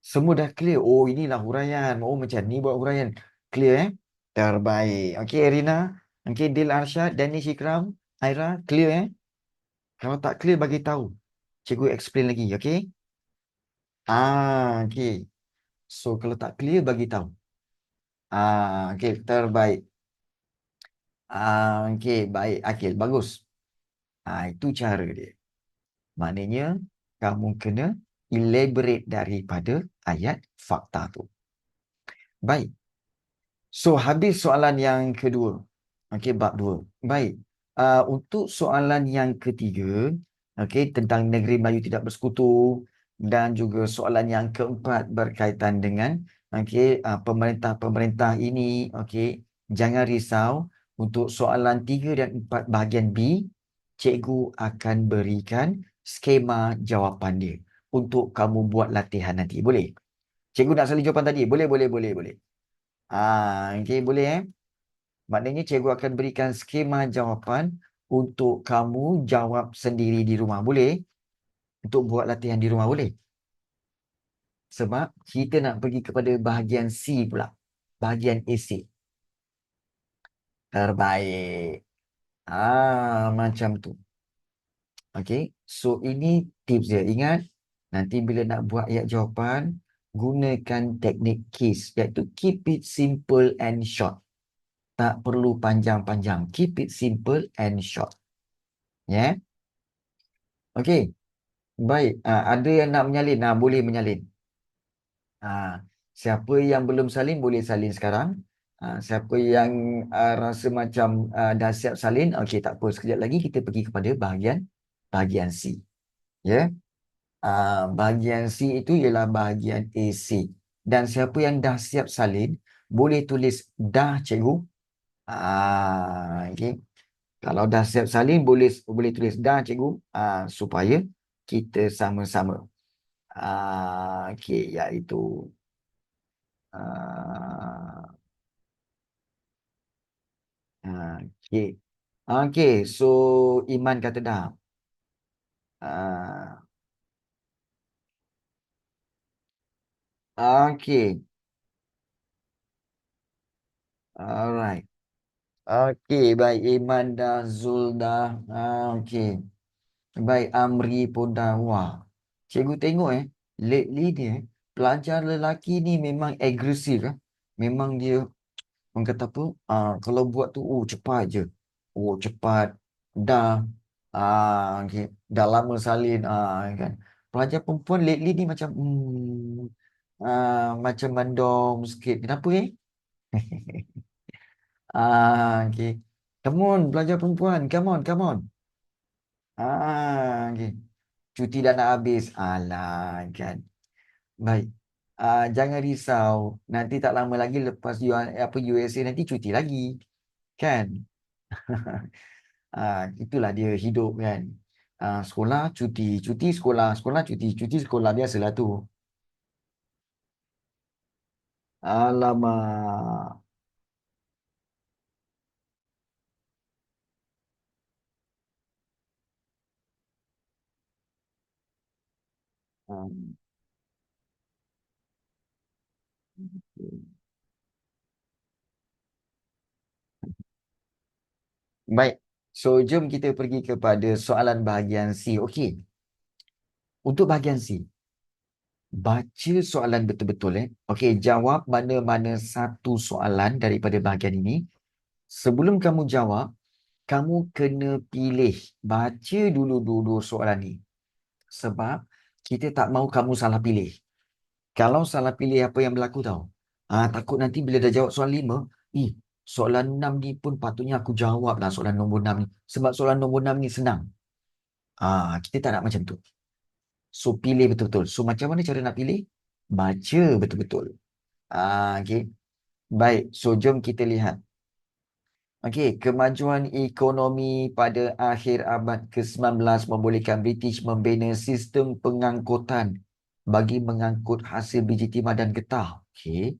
Semua dah clear. Oh, inilah huraian. Oh, macam ni buat huraian. Clear Terbaik. Okey, Rina. Okey, Dil Arsyad, Danish Ikram, Aira, clear eh? Kalau tak clear, bagi tahu. Cikgu explain lagi, okey? Okey. So, kalau tak clear, bagi tahu. Okey, terbaik. Okey, baik. Akil, bagus. Itu cara dia. Maknanya, kamu kena elaborate daripada ayat fakta tu. Baik. So, habis soalan yang kedua. Okey, bab dua. Baik. Untuk soalan yang ketiga, okey, tentang negeri Melayu tidak bersekutu dan juga soalan yang keempat berkaitan dengan pemerintah-pemerintah ini, okey, jangan risau. Untuk soalan 3 dan 4 bahagian B, cikgu akan berikan skema jawapan dia untuk kamu buat latihan nanti. Boleh? Cikgu nak salin jawapan tadi. Boleh, boleh, boleh, boleh. Okey, boleh eh? Maknanya cikgu akan berikan skema jawapan untuk kamu jawab sendiri di rumah. Boleh? Untuk buat latihan di rumah boleh? Sebab kita nak pergi kepada bahagian C pula. Bahagian essay. Terbaik. Macam tu. Okey. So ini tips dia. Ingat, nanti bila nak buat ayat jawapan, gunakan teknik KISS, iaitu keep it simple and short. Tak perlu panjang-panjang. Keep it simple and short. Ya. Yeah? Okey. Baik. Ada yang nak menyalin? Boleh menyalin. Siapa yang belum salin, boleh salin sekarang. Siapa yang rasa macam dah siap salin, okey, tak apa. Sekejap lagi kita pergi kepada bahagian C. Ya. Yeah? Bahagian C itu ialah bahagian AC. Dan siapa yang dah siap salin, boleh tulis dah, cikgu. Okey. Kalau dah siap salin, boleh tulis dah, cikgu. Supaya kita sama-sama. Okey, iaitu okey. Okey, so Iman kata dah. Ah, okey. Alright. Okey, baik. Iman dah, Zul dah. Okey. Baik, Amri pun dah. Wah. Cikgu tengok lately dia, pelajar lelaki ni memang agresif. Memang dia, orang kata apa, kalau buat tu, cepat je. Cepat. Dah. Okay. Dah lama salin. Kan. Pelajar perempuan lately ni macam, macam mendom sikit. Kenapa okay. Come on, pelajar perempuan. Come on, come on. Okay. Cuti dah nak habis. Alah, kan. Baik. Jangan risau. Nanti tak lama lagi lepas USA nanti cuti lagi. Kan? Itulah dia hidup kan. Sekolah, cuti. Cuti sekolah. Sekolah, cuti. Cuti sekolah. Biasalah tu. Alamak. Um, Baik. So, jom kita pergi kepada soalan bahagian C. Okey. Untuk bahagian C, baca soalan betul-betul. Okey, jawab mana-mana satu soalan daripada bahagian ini. Sebelum kamu jawab, kamu kena pilih. Baca dulu dua soalan ni. Sebab kita tak mahu kamu salah pilih. Kalau salah pilih, apa yang berlaku tahu? Takut nanti bila dah jawab soalan 5, soalan 6 ni pun patutnya aku jawab lah soalan nombor 6 ni. Sebab soalan nombor 6 ni senang. Kita tak nak macam tu. So, pilih betul-betul. So, macam mana cara nak pilih? Baca betul-betul. Okay. Baik. So, jom kita lihat. Okey, kemajuan ekonomi pada akhir abad ke-19 membolehkan British membina sistem pengangkutan bagi mengangkut hasil biji timah dan getah. Okey.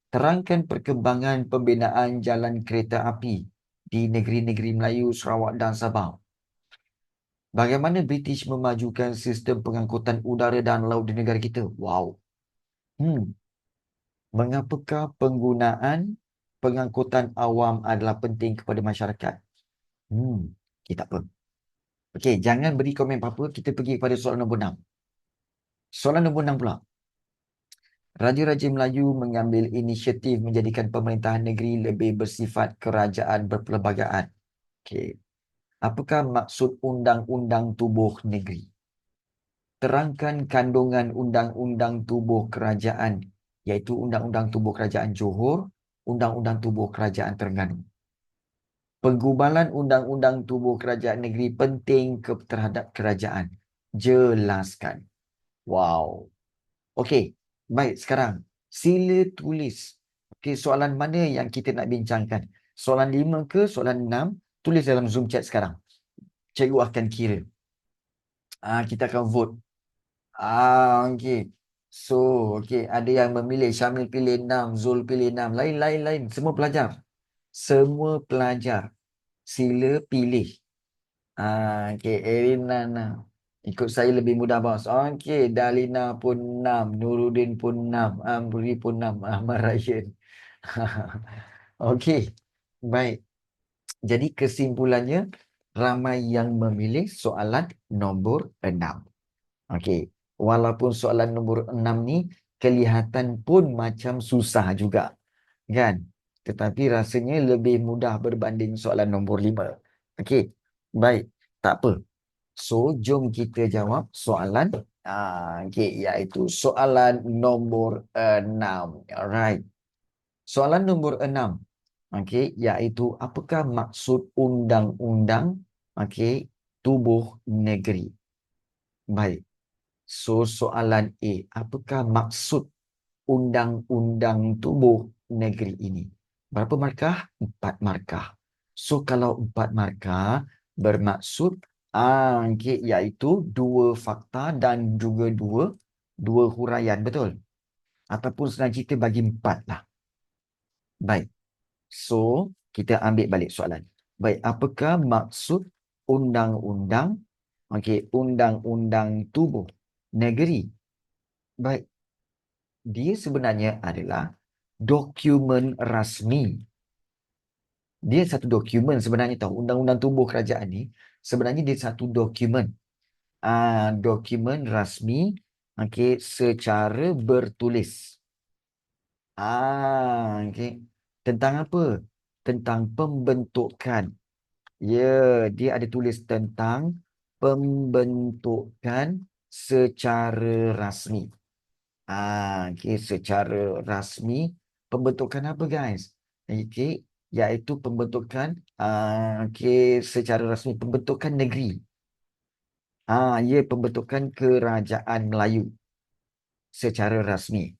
Terangkan perkembangan pembinaan jalan kereta api di negeri-negeri Melayu, Sarawak dan Sabah. Bagaimana British memajukan sistem pengangkutan udara dan laut di negara kita? Wow. Mengapakah penggunaan pengangkutan awam adalah penting kepada masyarakat? Okay, tak apa. Okey, jangan beri komen apa-apa. Kita pergi kepada soalan nombor 6. Soalan nombor 6 pula. Raja-raja Melayu mengambil inisiatif menjadikan pemerintahan negeri lebih bersifat kerajaan berperlembagaan. Okey. Apakah maksud undang-undang tubuh negeri? Terangkan kandungan undang-undang tubuh kerajaan, iaitu undang-undang tubuh kerajaan Johor, undang-undang tubuh kerajaan Terengganu. Penggubalan undang-undang tubuh kerajaan negeri penting terhadap kerajaan. Jelaskan. Wow. Okey, baik sekarang. Sila tulis. Okey, soalan mana yang kita nak bincangkan? Soalan 5 ke soalan 6? Tulis dalam Zoom chat sekarang. Cikgu akan kira. Kita akan vote. Okey. So, okey, ada yang memilih Syamil pilih 6, Zul pilih 6. Lain. Semua pelajar. Semua pelajar. Sila pilih. Okey, Erina 6. Ikut saya lebih mudah, bos. Okey, Dalina pun 6, Nuruddin pun 6, Amri pun 6, Ahmad Ryan. Okey, baik. Jadi kesimpulannya, ramai yang memilih soalan nombor 6. Okey, walaupun soalan nombor 6 ni kelihatan pun macam susah juga, kan? Tetapi rasanya lebih mudah berbanding soalan nombor 5. Okey, baik. Tak apa. So, jom kita jawab soalan iaitu soalan nombor 6. Alright. Soalan nombor 6. Iaitu apakah maksud undang-undang tubuh negeri? Baik. So, soalan A. Apakah maksud undang-undang tubuh negeri ini? Berapa markah? 4 markah. So, kalau 4 markah, bermaksud iaitu 2 fakta dan juga 2 huraian, betul? Ataupun senang cerita bagi 4 lah. Baik. So, kita ambil balik soalan. Baik, apakah maksud undang-undang undang-undang tubuh negeri? Baik. Dia sebenarnya adalah dokumen rasmi. Dia satu dokumen sebenarnya tahu. Undang-undang tubuh kerajaan ni sebenarnya dia satu dokumen. Dokumen rasmi secara bertulis. Tentang apa? Tentang pembentukan. Ya, dia ada tulis tentang pembentukan secara rasmi. Secara rasmi. Pembentukan apa, guys? Iaitu pembentukan secara rasmi. Pembentukan negeri. Ya, pembentukan kerajaan Melayu secara rasmi.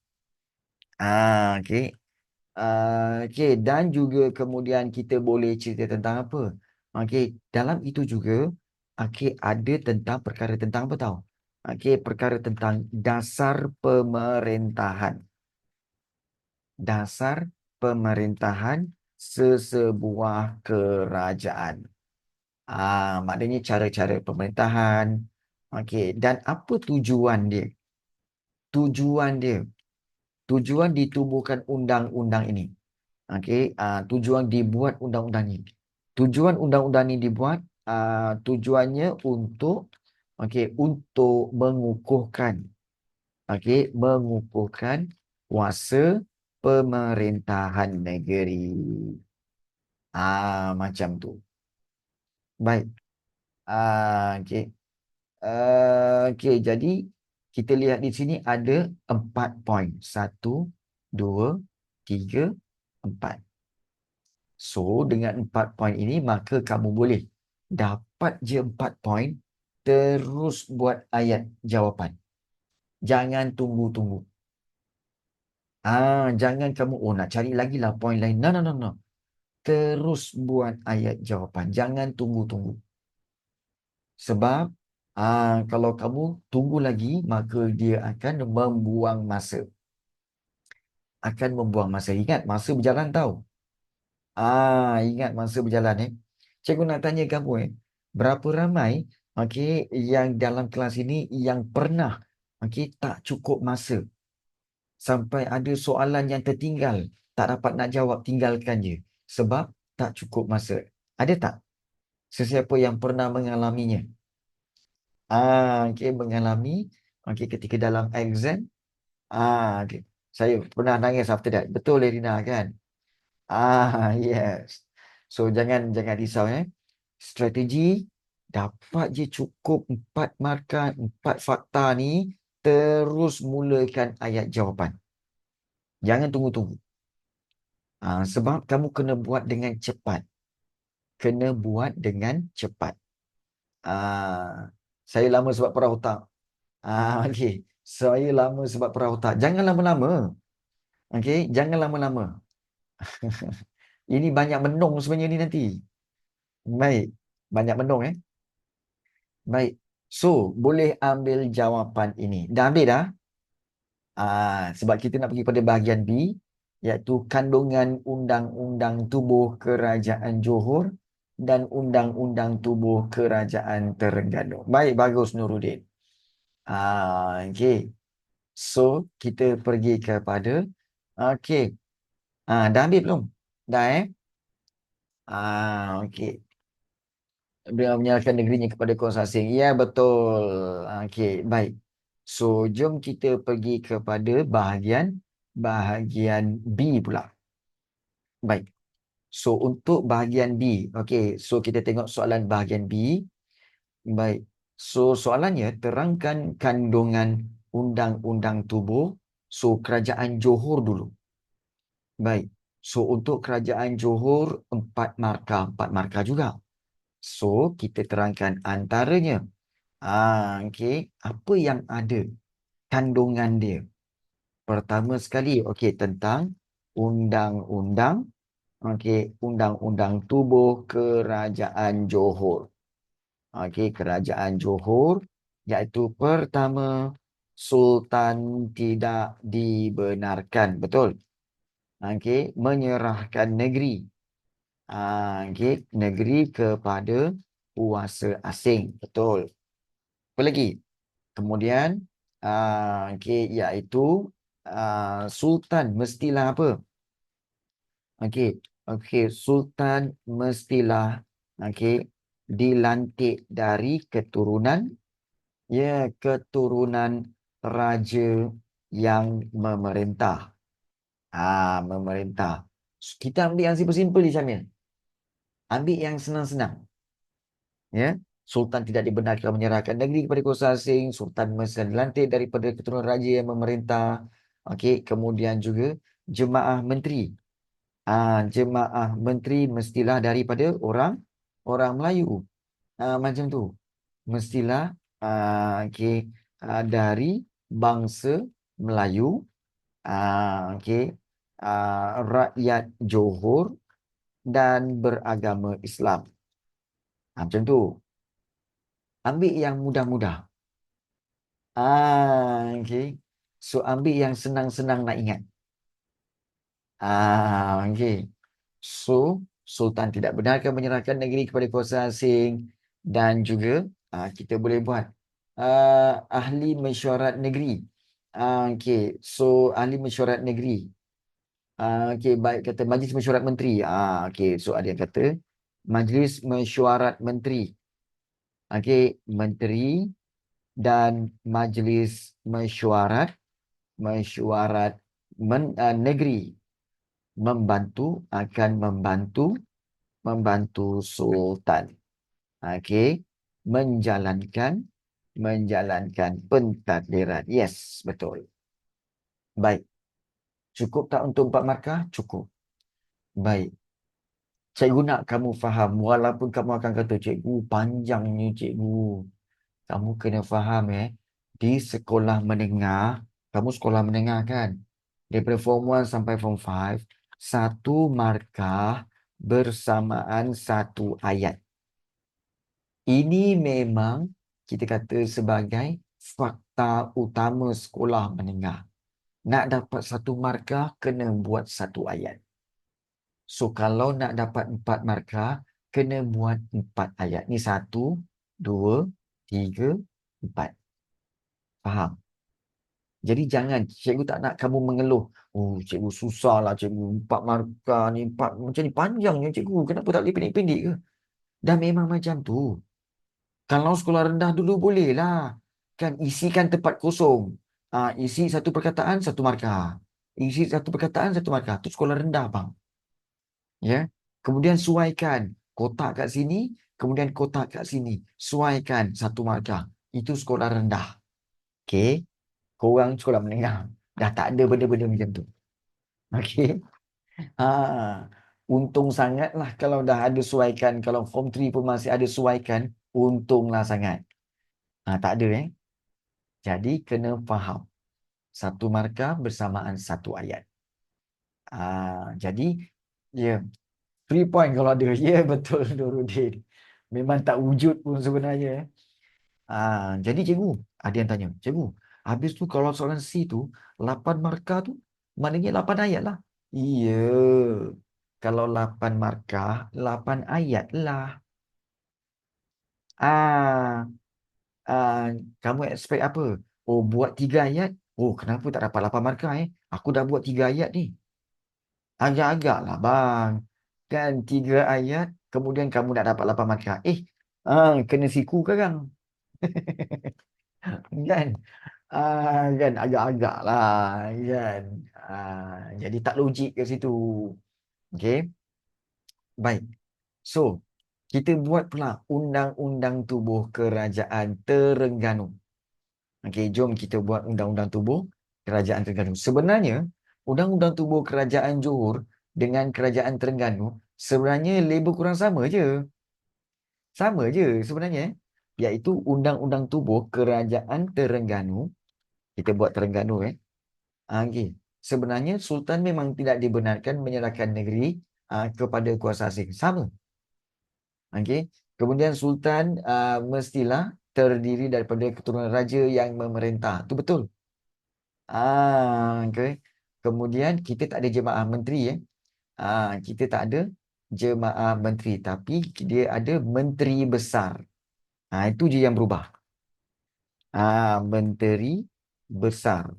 Dan juga kemudian kita boleh cerita tentang apa? Dalam itu juga ada tentang perkara tentang apa tahu? Perkara tentang dasar pemerintahan. Dasar pemerintahan sesebuah kerajaan. Maknanya cara-cara pemerintahan. Dan apa tujuan dia? Tujuan ditubuhkan undang-undang ini. Tujuan dibuat undang-undang ini. Tujuan undang-undang ini dibuat tujuannya untuk untuk mengukuhkan kuasa pemerintahan negeri. Macam tu. Baik. Jadi kita lihat di sini ada 4 poin. 1, 2, 3, 4. So, dengan 4 poin ini, maka kamu boleh dapat je 4 poin, terus buat ayat jawapan. Jangan tunggu-tunggu. Jangan kamu, nak cari lagi lah poin lain. No. Terus buat ayat jawapan. Jangan tunggu-tunggu. Sebab, kalau kamu tunggu lagi, maka dia akan membuang masa. Ingat, masa berjalan tahu. Ingat masa berjalan Cikgu nak tanya kamu berapa ramai yang dalam kelas ini yang pernah tak cukup masa sampai ada soalan yang tertinggal tak dapat nak jawab, tinggalkan je. Sebab tak cukup masa. Ada tak sesiapa yang pernah mengalaminya? Okey, mengalami ketika dalam exam. Okey. Saya pernah nangis after that. Betul, Erina, kan? Yes. So, jangan risau, strategi dapat je cukup 4 markah, 4 fakta ni, terus mulakan ayat jawapan. Jangan tunggu-tunggu. Sebab kamu kena buat dengan cepat. Kena buat dengan cepat. Saya lama sebab perah otak. Okey. Saya lama sebab perah otak. Jangan lama-lama. Okey, jangan lama-lama. Ini banyak menung sebenarnya ni nanti. Baik. Banyak menung, Baik. So, boleh ambil jawapan ini. Dah ambil dah? Sebab kita nak pergi pada bahagian B, iaitu kandungan Undang-Undang Tubuh Kerajaan Johor dan Undang-Undang Tubuh Kerajaan Terengganu. Baik, bagus Nuruddin. Okey. So, kita pergi kepada, okey. Dah ambil belum? Dah, okey. Beliau menyerahkan negerinya kepada kuasa asing. Ya, betul. Okey, baik. So, jom kita pergi kepada bahagian B pula. Baik. So, untuk bahagian B. Okey, so kita tengok soalan bahagian B. Baik. So, soalannya terangkan kandungan Undang-Undang Tubuh. So, Kerajaan Johor dulu. Baik. So, untuk Kerajaan Johor, 4 markah. 4 markah juga. So, kita terangkan antaranya. Okey. Apa yang ada kandungan dia? Pertama sekali, okey, tentang undang-undang, okey, Undang-Undang Tubuh Kerajaan Johor. Okey, Kerajaan Johor, iaitu pertama, Sultan tidak dibenarkan. Betul? Okey, menyerahkan negeri. Okey, negeri kepada kuasa asing. Betul. Apa lagi? Kemudian, okey, iaitu Sultan mestilah apa? Okey, Sultan mestilah dilantik dari keturunan, keturunan raja yang memerintah. Memerintah. Kita ambil yang simple-simple je, Syamil. Ambil yang senang-senang. Ya. Sultan tidak dibenarkan menyerahkan negeri kepada kuasa asing. Sultan mesti dilantik daripada keturunan raja yang memerintah. Okey, kemudian juga jemaah menteri. Jemaah menteri mestilah daripada orang Melayu. Macam tu. Mestilah dari bangsa Melayu. Rakyat Johor dan beragama Islam. Macam tu. Ambil yang mudah-mudah. So, ambil yang senang-senang nak ingat. Okey. So, Sultan tidak benarkan menyerahkan negeri kepada kuasa asing, dan juga kita boleh buat ahli mesyuarat negeri. Okey. So, ahli mesyuarat negeri. Okey, baik, kata Majlis Mesyuarat Menteri. Okey, so ada yang kata Majlis Mesyuarat Menteri. Okey, menteri dan Majlis Mesyuarat negeri akan membantu Sultan. Okey, menjalankan pentadbiran. Yes, betul. Baik. Cukup tak untuk 4 markah? Cukup. Baik. Cikgu nak kamu faham, walaupun kamu akan kata, cikgu panjangnya cikgu. Kamu kena faham, di sekolah menengah, kamu sekolah menengah kan? Daripada Form 1 sampai Form 5, 1 markah bersamaan 1 ayat. Ini memang kita kata sebagai fakta utama sekolah menengah. Nak dapat 1 markah, kena buat 1 ayat. So, kalau nak dapat 4 markah, kena buat 4 ayat. Ni 1, 2, 3, 4. Faham? Jadi jangan, cikgu tak nak kamu mengeluh. Oh, cikgu susah lah, cikgu 4 markah ni, macam ni panjangnya cikgu. Kenapa tak boleh pendek-pendek ke? Dah memang macam tu. Kalau sekolah rendah dulu boleh lah. Kan isikan tempat kosong. Isi satu perkataan, 1 markah. Isi satu perkataan, 1 markah. Tu sekolah rendah, bang. Ya. Kemudian suaikan kotak kat sini, kemudian kotak kat sini. Suaikan 1 markah. Itu sekolah rendah. Okey. Korang sekolah menengah. Dah tak ada benda-benda macam tu. Okey. Ha. Untung sangatlah kalau dah ada suaikan. Kalau form 3 pun masih ada suaikan. Untunglah sangat. Tak ada Jadi kena faham. 1 markah bersamaan 1 ayat. Jadi, ya, 3 point kalau ada. Ya, betul Nurudin. Memang tak wujud pun sebenarnya. Jadi cikgu, ada yang tanya, cikgu, habis tu kalau soalan C tu, 8 markah tu, maknanya 8 ayat lah. Iya. Kalau 8 markah, 8 ayat lah. Ah, ah, Kamu expect apa? Oh, buat 3 ayat? Oh, kenapa tak dapat 8 markah Aku dah buat 3 ayat ni. Agak-agak lah bang. Kan 3 ayat, kemudian kamu nak dapat 8 markah. Kena siku sekarang. Kan? Kan agak-agak lah. Kan? Jadi tak logik ke situ. Okay? Baik. So, kita buat pula Undang-Undang Tubuh Kerajaan Terengganu. Okey, jom kita buat Undang-Undang Tubuh Kerajaan Terengganu. Sebenarnya, Undang-Undang Tubuh Kerajaan Johor dengan Kerajaan Terengganu sebenarnya label kurang sama je. Sama je sebenarnya. Iaitu Undang-Undang Tubuh Kerajaan Terengganu. Kita buat Terengganu Okey. Sebenarnya Sultan memang tidak dibenarkan menyerahkan negeri kepada kuasa asing. Sama. Okey. Kemudian Sultan mestilah terdiri daripada keturunan raja yang memerintah. Itu betul. Okay. Kemudian kita tak ada jemaah menteri kita tak ada jemaah menteri, tapi dia ada menteri besar. Itu je yang berubah. Menteri besar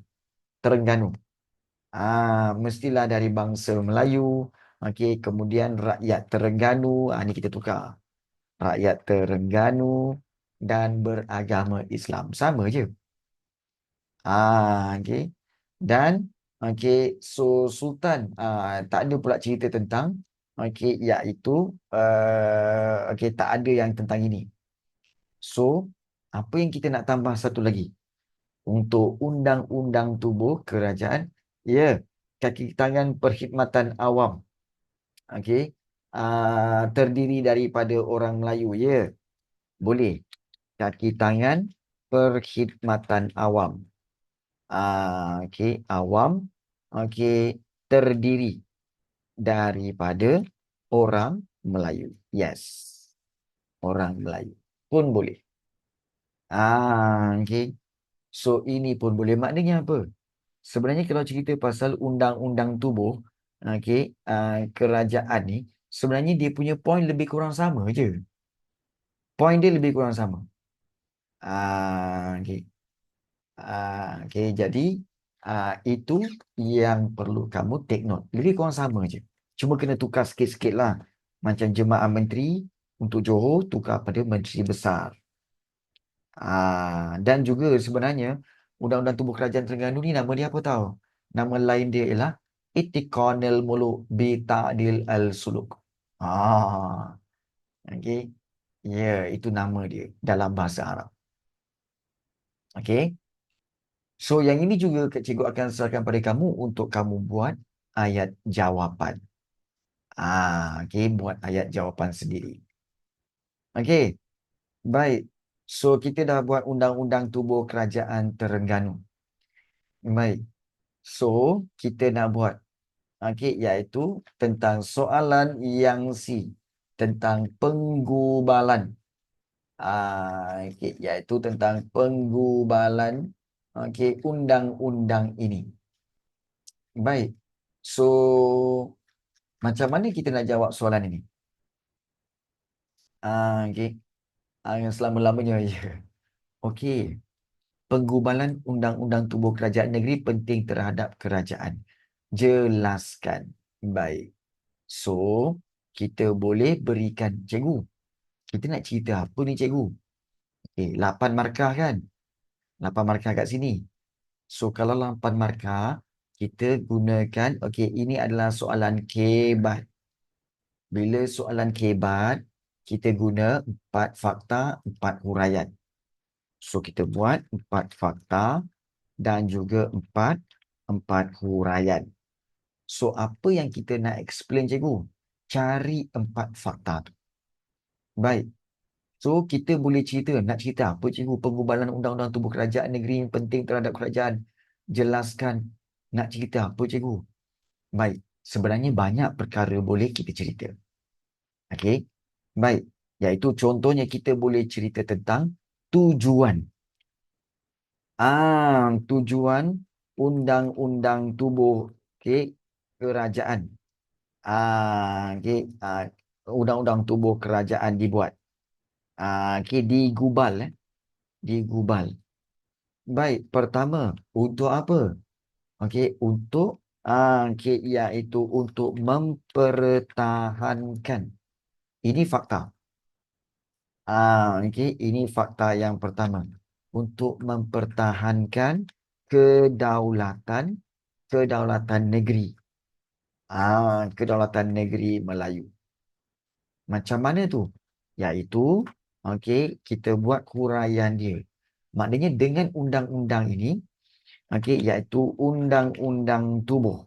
Terengganu. Mestilah dari bangsa Melayu. Okey, kemudian rakyat Terengganu. Ni kita tukar. Rakyat Terengganu dan beragama Islam. Sama je. Okey. Dan okey, so Sultan tak ada pula cerita tentang okey, iaitu okey, tak ada yang tentang ini. So, apa yang kita nak tambah satu lagi untuk Undang-Undang Tubuh Kerajaan? Ya, kaki tangan perkhidmatan awam. Okey. Terdiri daripada orang Melayu. Ya, boleh. Kaki tangan perkhidmatan awam. Okey, awam. Okey, terdiri daripada orang Melayu. Yes. Orang Melayu pun boleh. Okey. So, ini pun boleh. Maknanya apa? Sebenarnya kalau cerita pasal undang-undang tubuh, okey, kerajaan ni, sebenarnya dia punya poin lebih kurang sama je. Poin dia lebih kurang sama. Okey. Okey, jadi itu yang perlu kamu take note. Lebih kurang sama je. Cuma kena tukar sikit-sikit lah. Macam jemaah menteri untuk Johor, tukar pada menteri besar. Dan juga sebenarnya Undang-Undang Tubuh Kerajaan Terengganu ni nama dia apa tahu? Nama lain dia ialah Itiqanil Muluk Bita'dil Al-Suluk. Okey. Ya, itu nama dia dalam bahasa Arab. Okey. So, yang ini juga cikgu akan serahkan pada kamu untuk kamu buat ayat jawapan. Okey, buat ayat jawapan sendiri. Okey, baik. So, kita dah buat Undang-Undang Tubuh Kerajaan Terengganu. Baik. So, kita nak buat iaitu tentang soalan yang C. Tentang penggubalan. Iaitu tentang penggubalan undang-undang ini. Baik. So, macam mana kita nak jawab soalan ini? Yang selama-lamanya je. Okey. Penggubalan undang-undang tubuh kerajaan negeri penting terhadap kerajaan. Jelaskan. Baik. So, kita boleh berikan cikgu. Kita nak cerita apa ni cikgu? Okey, 8 markah kan? 8 markah kat sini. So, kalau 8 markah, kita gunakan, okey, ini adalah soalan kebat. Bila soalan kebat, kita guna 4 fakta, 4 huraian. So, kita buat 4 fakta dan juga 4 huraian. So, apa yang kita nak explain cikgu? Cari 4 fakta tu. Baik. So, kita boleh cerita. Nak cerita apa cikgu? Penggubalan undang-undang tubuh kerajaan negeri yang penting terhadap kerajaan. Jelaskan. Nak cerita apa cikgu? Baik. Sebenarnya banyak perkara boleh kita cerita. Okey. Baik. Iaitu contohnya kita boleh cerita tentang tujuan. Tujuan undang-undang tubuh, okey, kerajaan. Okey, undang-undang tubuh kerajaan dibuat. Okey, digubal, digubal. Baik, pertama, untuk apa? Okey, untuk okey, iaitu untuk mempertahankan. Ini fakta. Okey, ini fakta yang pertama. Untuk mempertahankan kedaulatan negeri. Kedaulatan negeri Melayu. Macam mana tu? Iaitu, okey, kita buat huraian dia. Maknanya dengan undang-undang ini, okey, iaitu undang-undang tubuh.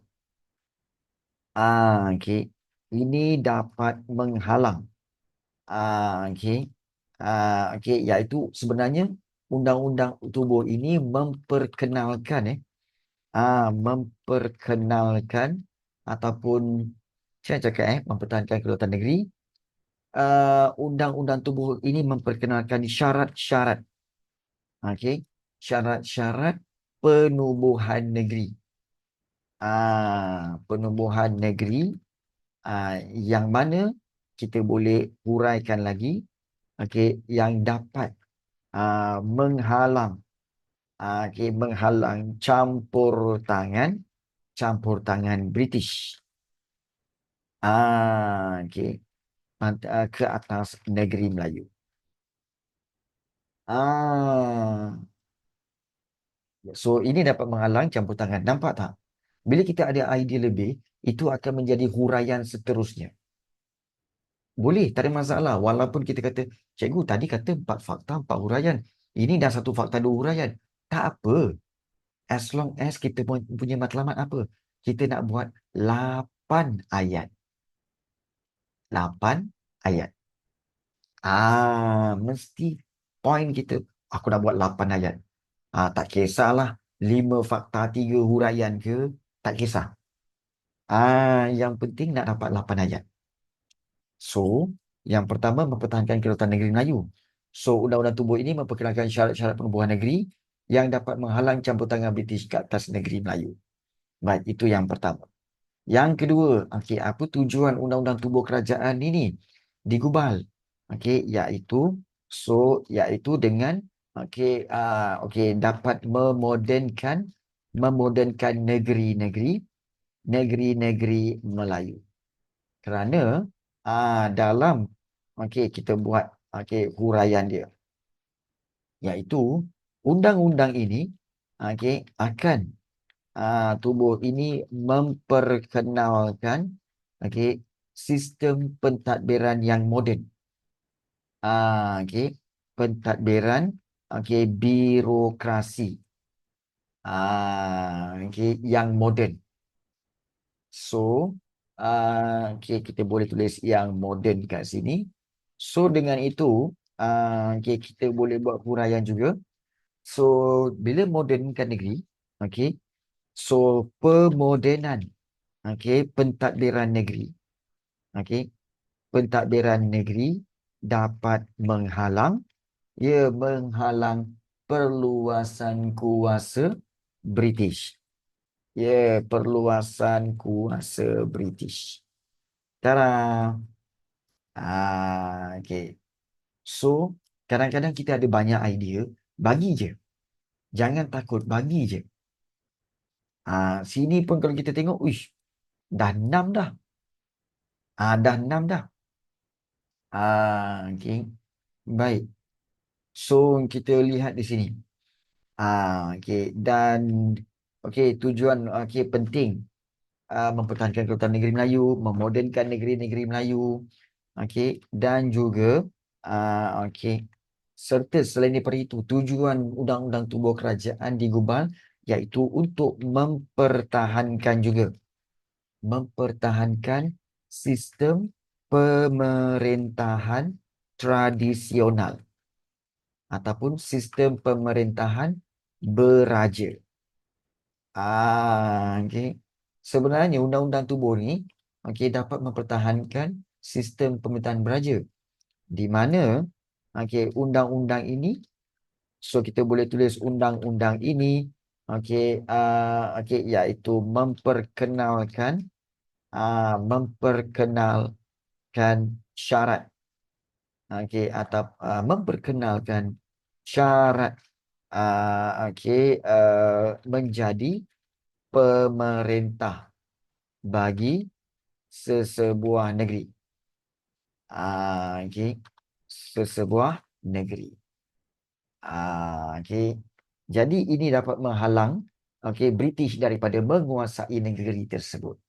Okey, ini dapat menghalang. Okey. Okey, iaitu sebenarnya undang-undang tubuh ini memperkenalkan ataupun saya cakap mempertahankan kedaulatan negeri. Undang-undang tubuh ini memperkenalkan syarat-syarat, okey, syarat-syarat penubuhan negeri. Penubuhan negeri yang mana kita boleh huraikan lagi, okey, yang dapat menghalang, okey, menghalang campur tangan British. Okey, ke atas negeri Melayu. So, ini dapat menghalang campur tangan. Nampak tak? Bila kita ada idea lebih, itu akan menjadi huraian seterusnya. Boleh, tak ada masalah. Walaupun kita kata, cikgu tadi kata 4 fakta, 4 huraian. Ini dah 1 fakta, 2 huraian. Tak apa. As long as kita punya matlamat apa? Kita nak buat 8 ayat. 8 ayat. Mesti point kita, aku nak buat 8 ayat. Tak kisahlah 5 fakta, 3 huraian ke, tak kisah. Yang penting nak dapat 8 ayat. So, yang pertama mempertahankan kedaulatan negeri Melayu. So, undang-undang tubuh ini memperkenalkan syarat-syarat penubuhan negeri yang dapat menghalang campur tangan British ke atas negeri Melayu. Baik, itu yang pertama. Yang kedua, okey, apa tujuan undang-undang tubuh kerajaan ini digubal? Okey, iaitu dengan dapat memodernkan negeri-negeri Melayu. Kerana dalam kita buat huraian dia, iaitu undang-undang ini akan tubuh ini memperkenalkan sistem pentadbiran yang moden. Pentadbiran birokrasi yang moden. So, kita boleh tulis yang moden kat sini. So, dengan itu, kita boleh buat huraian juga. So, bila modernkan negeri, so pemodenan, pentadbiran negeri, pentadbiran negeri dapat menghalang perluasan kuasa British. Perluasan kuasa British. Tada. So, kadang-kadang kita ada banyak idea, bagi je. Jangan takut, bagi je. Sini pun kalau kita tengok, uish, dah 6 dah. Dah 6 dah. Okay. Baik. So, kita lihat di sini. Okay. Dan, okay, tujuan penting mempertahankan keutuhan negeri Melayu, memodernkan negeri-negeri Melayu. Okay. Dan juga, okay, serta selain daripada itu, tujuan Undang-Undang Tubuh Kerajaan digubal iaitu untuk mempertahankan sistem pemerintahan tradisional ataupun sistem pemerintahan beraja. Okey. Sebenarnya Undang-Undang Tubuh ni dapat mempertahankan sistem pemerintahan beraja, di mana undang-undang ini, so kita boleh tulis undang-undang ini iaitu memperkenalkan syarat atau memperkenalkan syarat menjadi pemerintah bagi sesebuah negeri. Sesebuah negeri. Jadi ini dapat menghalang British daripada menguasai negeri tersebut.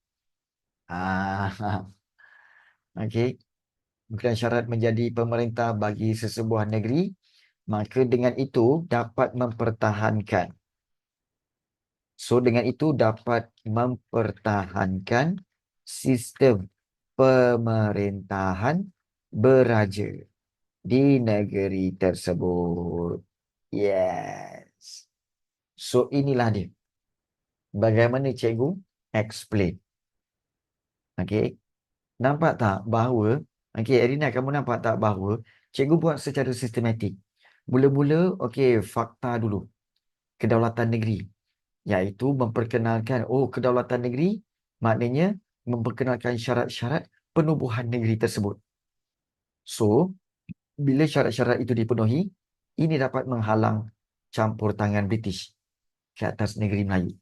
Bukan syarat menjadi pemerintah bagi sesebuah negeri, maka dengan itu dapat mempertahankan. So, dengan itu dapat mempertahankan sistem pemerintahan beraja di negeri tersebut. Yes. So, inilah dia. Bagaimana cikgu explain. Okey. Nampak tak bahawa, Erina, kamu nampak tak bahawa cikgu buat secara sistematik. Mula-mula, fakta dulu. Kedaulatan negeri. Iaitu memperkenalkan, kedaulatan negeri maknanya memperkenalkan syarat-syarat penubuhan negeri tersebut. So, bila syarat-syarat itu dipenuhi, ini dapat menghalang campur tangan British ke atas negeri Melayu.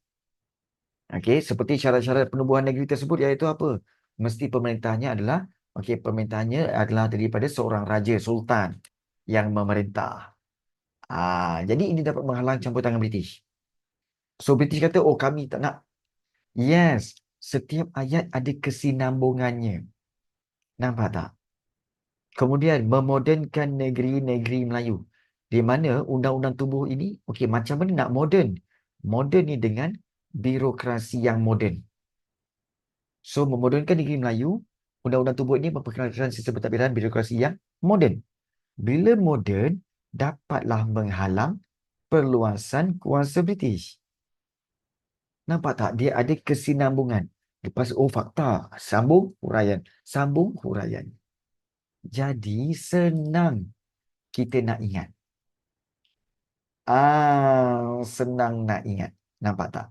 Seperti syarat-syarat penubuhan negeri tersebut iaitu apa? Mesti pemerintahnya adalah daripada seorang raja sultan yang memerintah. Jadi ini dapat menghalang campur tangan British. So British kata, kami tak nak. Yes, setiap ayat ada kesinambungannya. Nampak tak? Kemudian memodernkan negeri-negeri Melayu. Di mana undang-undang tubuh ini, macam mana nak moden? Moden ni dengan birokrasi yang moden. So, memodernkan negeri Melayu, undang-undang tubuh ini memperkenalkan sistem pentadbiran birokrasi yang moden. Bila moden, dapatlah menghalang perluasan kuasa British. Nampak tak? Dia ada kesinambungan. Lepas, fakta. Sambung huraian. Sambung huraian. Jadi, senang kita nak ingat. Senang nak ingat. Nampak tak?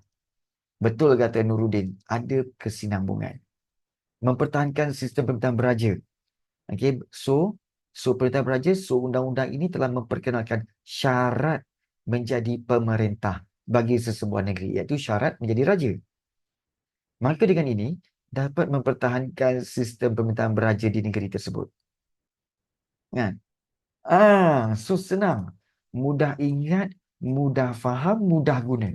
Betul kata Nuruddin. Ada kesinambungan. Mempertahankan sistem pemerintahan beraja. So perintah beraja, so undang-undang ini telah memperkenalkan syarat menjadi pemerintah bagi sesebuah negeri, iaitu syarat menjadi raja. Maka dengan ini dapat mempertahankan sistem pemerintahan beraja di negeri tersebut. Kan? So senang, mudah ingat, mudah faham, mudah guna.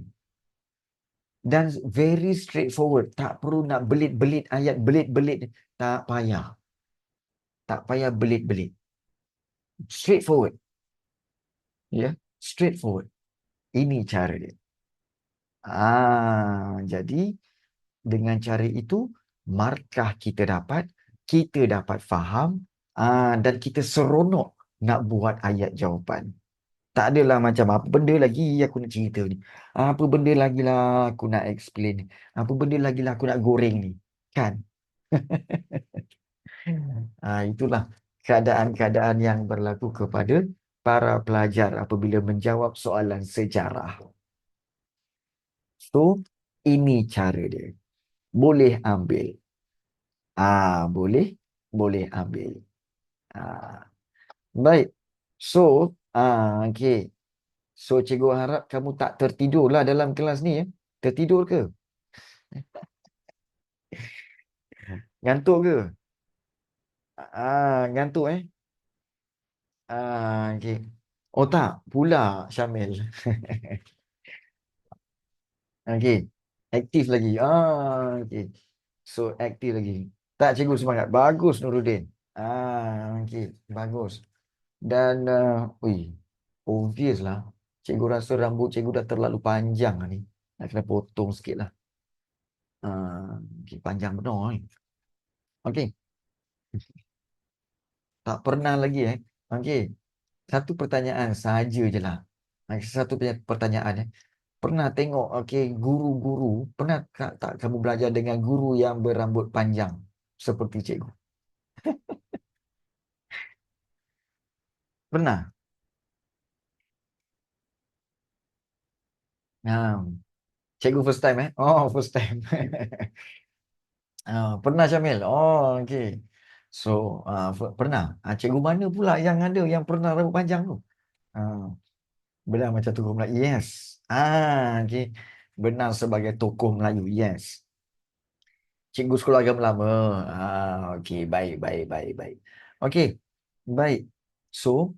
Dan very straightforward. Tak perlu nak belit-belit ayat, belit-belit. Tak payah. Tak payah belit-belit. Straightforward. Straightforward. Ini cara dia. Jadi dengan cara itu markah kita dapat faham, dan kita seronok nak buat ayat jawapan. Tak adalah macam apa benda lagi aku nak cerita ni. Apa benda lagi lah aku nak explain ni. Apa benda lagi lah aku nak goreng ni. Kan? Itulah keadaan-keadaan yang berlaku kepada para pelajar apabila menjawab soalan sejarah. So, ini cara dia. Boleh ambil. Boleh ambil. Baik. So, okay. So, cikgu harap kamu tak tertidur lah dalam kelas ni ya. Tertidur ke? Ngantuk ke? Ngantuk eh? Okey. Oh tak, pula Syamil. Okey. Aktif lagi. Okey. So, aktif lagi. Tak, cikgu semangat. Bagus, Nuruddin. Okey. Bagus. Dan, ui, obvious lah. Cikgu rasa rambut cikgu dah terlalu panjang lah ni. Nak kena potong sikit lah. Okey, panjang benar ni. Okey. Tak pernah lagi eh. Okey. Satu pertanyaan saja je lah. Satu pertanyaan eh. Pernah tengok okey guru-guru, pernah tak kamu belajar dengan guru yang berambut panjang seperti cikgu? Pernah? Ha. Cikgu first time eh? Oh, first time. Pernah Syamil? Oh, okey. So, pernah. Cikgu mana pula yang ada yang pernah rambut panjang tu? Ah, benar macam tokoh Melayu. Yes. Okey. Benar sebagai tokoh Melayu. Yes. Cikgu sekolah agama lama. Okey. Baik, baik, baik, baik. Okey. Baik. So,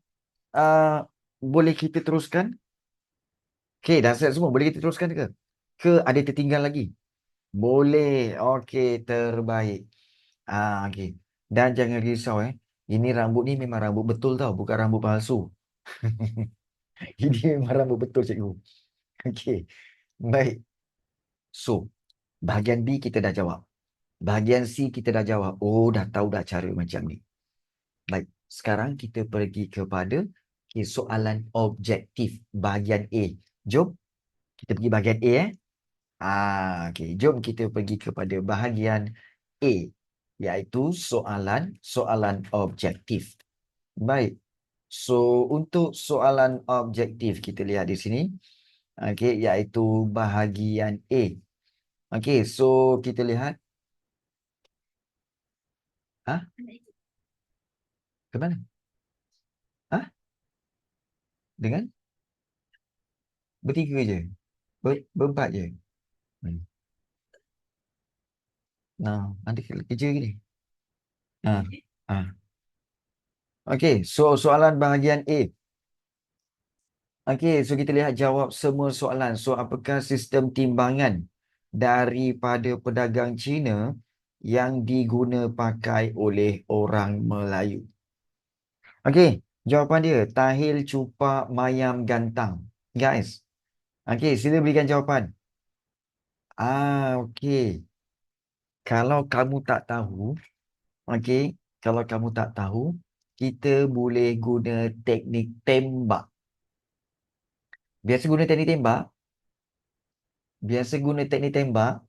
ah, boleh kita teruskan? Okey, dah set semua. Boleh kita teruskan ke? Ke ada tertinggal lagi? Boleh. Okey, terbaik. Okey. Dan jangan risau eh. Ini rambut ni memang rambut betul tau, bukan rambut palsu. Ini memang rambut betul, cikgu. Okey. Baik. So, bahagian B kita dah jawab. Bahagian C kita dah jawab. Oh, dah tahu dah cara macam ni. Baik. Sekarang kita pergi kepada soalan objektif bahagian A. Jom kita pergi bahagian A eh. Okey, jom kita pergi kepada bahagian A, iaitu soalan objektif. Baik. So, untuk soalan objektif kita lihat di sini. Okey, iaitu bahagian A. Okey, so kita lihat. Ha? Ke mana? Ha? Dengan bertiga je. Berempat je. Hmm. Nah, nanti kerja ke ni? Ha. Ha. Okey, so soalan bahagian A. Okey, so kita lihat jawab semua soalan. So, apakah sistem timbangan daripada pedagang Cina yang diguna pakai oleh orang Melayu? Okey, jawapan dia tahil, cupak, mayam, gantang. Guys, okey, sila berikan jawapan. Okey. Kalau kamu tak tahu, okey, kalau kamu tak tahu, kita boleh guna teknik tembak. Biasa guna teknik tembak. Biasa guna teknik tembak.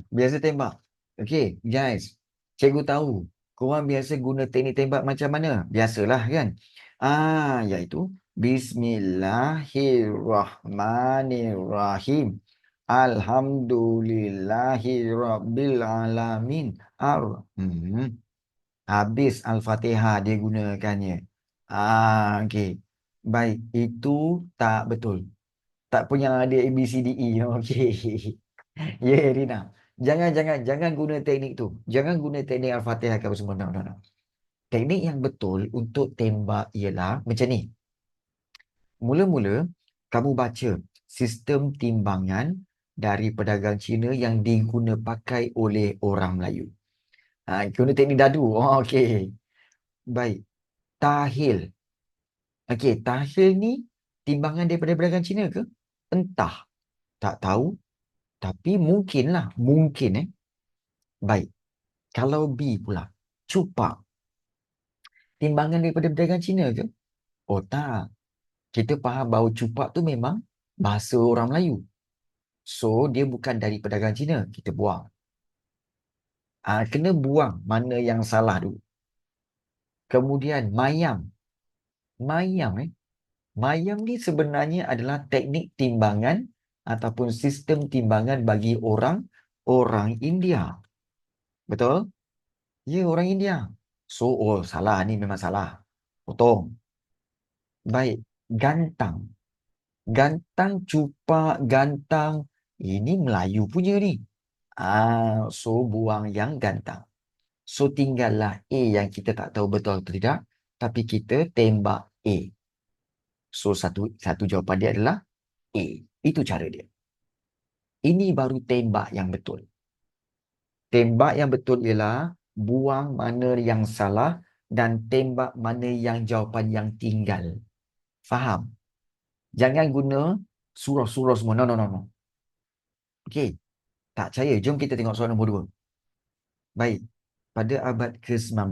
Biasa tembak. Okey, guys. Cikgu tahu. Korang biasa guna teknik tembak macam mana? Biasalah kan? Iaitu Bismillahirrahmanirrahim. Alhamdulillahirrabbilalamin. Habis Al-Fatihah dia gunakannya. Okey. Baik, itu tak betul. Tak punya ada A, B, C, D, E. Okey. Ya, Rina. Jangan guna teknik tu. Jangan guna teknik Al-Fatihah ke apa semua. No, no, no. Teknik yang betul untuk tembak ialah macam ni. Mula-mula, kamu baca sistem timbangan dari pedagang Cina yang diguna pakai oleh orang Melayu. Guna teknik dadu. Oh, okey. Baik. Tahil. Okey, tahil ni timbangan daripada pedagang Cina ke? Entah. Tak tahu. Tapi mungkinlah. Mungkin Baik. Kalau B pula. Cupak. Timbangan daripada pedagang Cina ke? Oh tak. Kita faham bahawa cupak tu memang bahasa orang Melayu. So, dia bukan dari pedagang Cina. Kita buang. Kena buang mana yang salah dulu. Kemudian, mayam. Mayam Mayam ni sebenarnya adalah teknik timbangan ataupun sistem timbangan bagi orang India. Betul? Ya, orang India. So, salah ni memang salah. Potong. Baik. Gantang. Gantang, cupak, gantang. Ini Melayu punya ni. So buang yang gantang. So tinggallah A yang kita tak tahu betul atau tidak. Tapi kita tembak A. So satu satu jawapan dia adalah A. Itu cara dia. Ini baru tembak yang betul. Tembak yang betul ialah buang mana yang salah dan tembak mana yang jawapan yang tinggal. Faham? Jangan guna surah-surah semua. No, no, no, no. Okey. Tak percaya. Jom kita tengok soalan nombor 2. Baik. Pada abad ke-19,